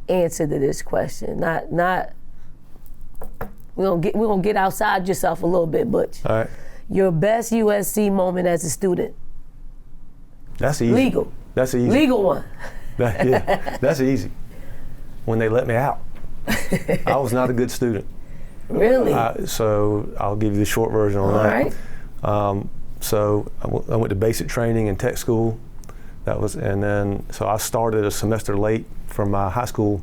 answer to this question. Not we're gonna get outside yourself a little bit, Butch. All right. Your best USC moment as a student. That's easy. Legal. That's easy. Legal one. That's easy. When they let me out. I was not a good student. Really? So I'll give you the short version on that. All right. So I went to basic training and tech school. So I started a semester late from my high school,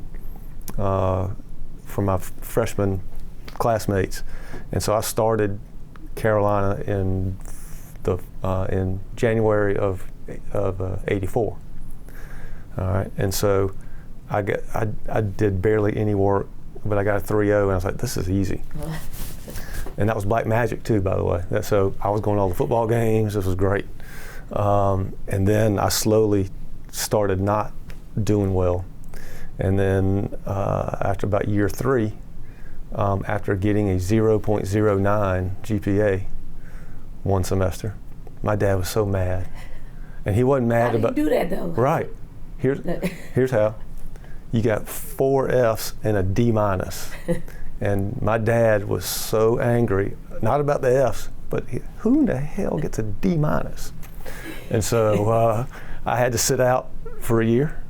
from my freshman classmates, and so I started Carolina in January of '84. All right, and so I did barely any work, but I got a 3.0, and I was like, this is easy. And that was Black Magic too, by the way. So I was going to all the football games. This was great. And then I slowly started not doing well. And then after about year 3, after getting a 0.09 GPA one semester, my dad was so mad. And he wasn't mad How about— do you do that though? Right. Here's how. You got 4 Fs and a D-. And my dad was so angry, not about the Fs, but who in the hell gets a D-? And so I had to sit out for a year.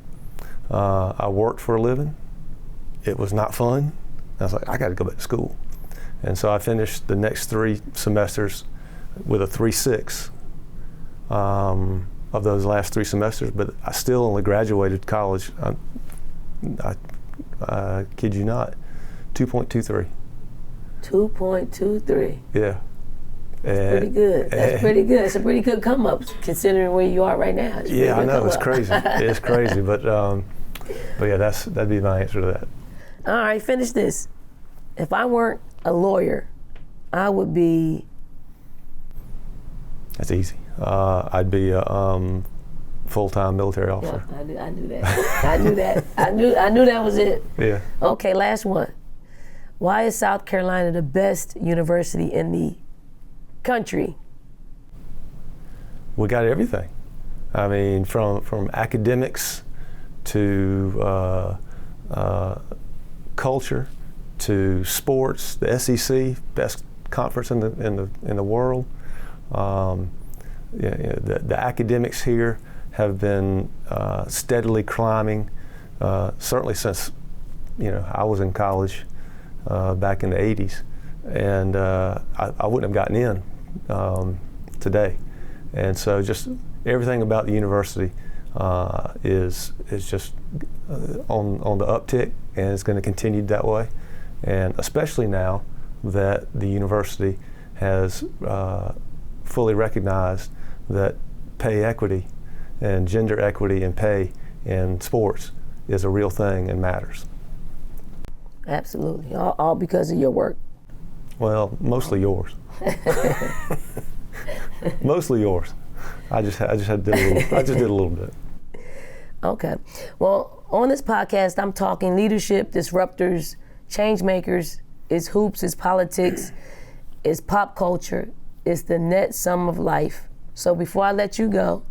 I worked for a living. It was not fun. I was like, I got to go back to school. And so I finished the next 3 semesters with a 3.6 of those last 3 semesters, but I still only graduated college, I kid you not, 2.23. 2.23. Yeah. That's pretty good. That's pretty good. It's a pretty good come up considering where you are right now. Yeah, I know, it's crazy. It's crazy, but yeah, that'd be my answer to that. All right, finish this. If I weren't a lawyer, I would be— That's easy. I'd be a full-time military officer. Yeah, I knew that. I knew that. I knew that was it. Yeah. Okay, last one. Why is South Carolina the best university in the country? We got everything. I mean, from academics to culture to sports. The SEC, best conference in the world. The academics here have been steadily climbing, certainly since I was in college back in the 80s, and I wouldn't have gotten in today. And so just everything about the university is just on the uptick, and it's going to continue that way. And especially now that the university has fully recognized that pay equity and gender equity in pay in sports is a real thing and matters. Absolutely, all because of your work. Well, mostly yours. Mostly yours. I just did a little bit. Okay. Well, on this podcast, I'm talking leadership, disruptors, change makers. It's hoops, it's politics, it's pop culture, it's the net sum of life. So before I let you go,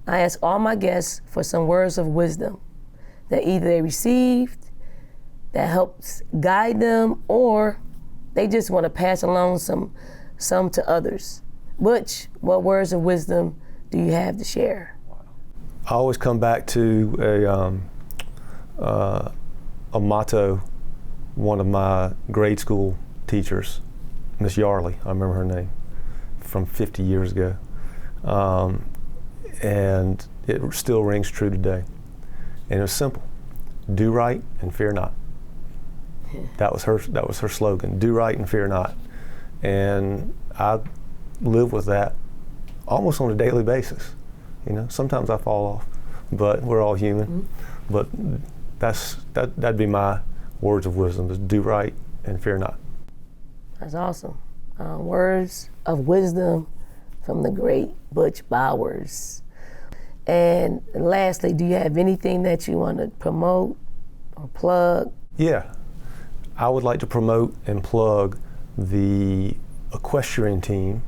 I ask all my guests for some words of wisdom that either they received, that helps guide them, or they just want to pass along some to others. Butch, what words of wisdom do you have to share? I always come back to a motto one of my grade school teachers, Miss Yarley, I remember her name, from 50 years ago. And it still rings true today. And it was simple: do right and fear not. That was her slogan: do right and fear not. And I live with that almost on a daily basis. You know, sometimes I fall off, but we're all human. Mm-hmm. But that'd be my words of wisdom: is do right and fear not. That's awesome. Words of wisdom from the great Butch Bowers. And lastly, do you have anything that you want to promote or plug? Yeah, I would like to promote and plug the equestrian team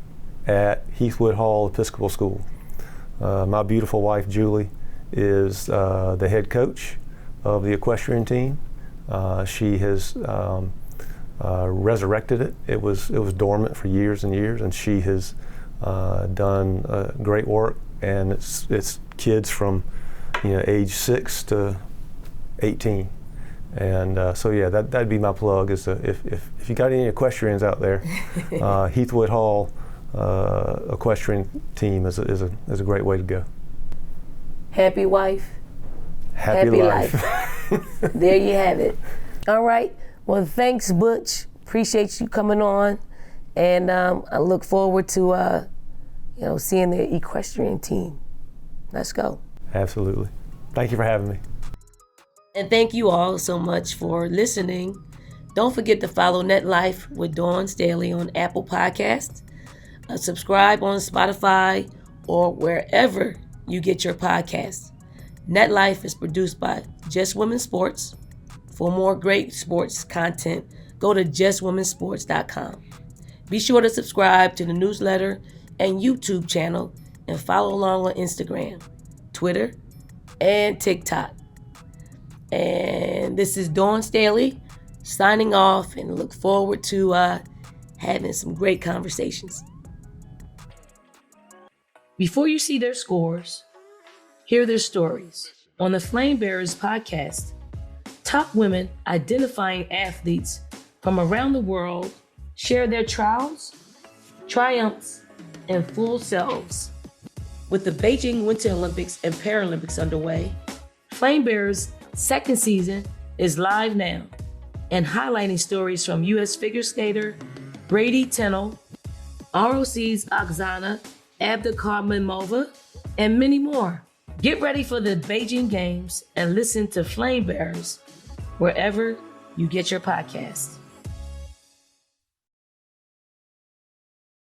at Heathwood Hall Episcopal School. My beautiful wife, Julie, is the head coach of the equestrian team. She has resurrected it. It was dormant for years and years, and she has done great work. And it's kids from age 6 to 18. And so yeah, that'd be my plug. Is if you got any equestrians out there, Heathwood Hall equestrian team is a great way to go. Happy wife, happy life. There you have it. All right. Well, thanks, Butch. Appreciate you coming on, and I look forward to seeing the equestrian team. Let's go. Absolutely. Thank you for having me. And thank you all so much for listening. Don't forget to follow NetLife with Dawn Staley on Apple Podcasts. Subscribe on Spotify or wherever you get your podcasts. NetLife is produced by Just Women Sports. For more great sports content, go to justwomensports.com. Be sure to subscribe to the newsletter and YouTube channel and follow along on Instagram, Twitter, and TikTok. And this is Dawn Staley signing off, and look forward to having some great conversations. Before you see their scores, hear their stories. On the Flame Bearers podcast, top women identifying athletes from around the world share their trials, triumphs, and full selves. With the Beijing Winter Olympics and Paralympics underway, Flame Bearers' second season is live now and highlighting stories from U.S. figure skater Brady Tennell, ROC's Oksana Abdulkarmimova, and many more. Get ready for the Beijing Games and listen to Flame Bearers wherever you get your podcasts.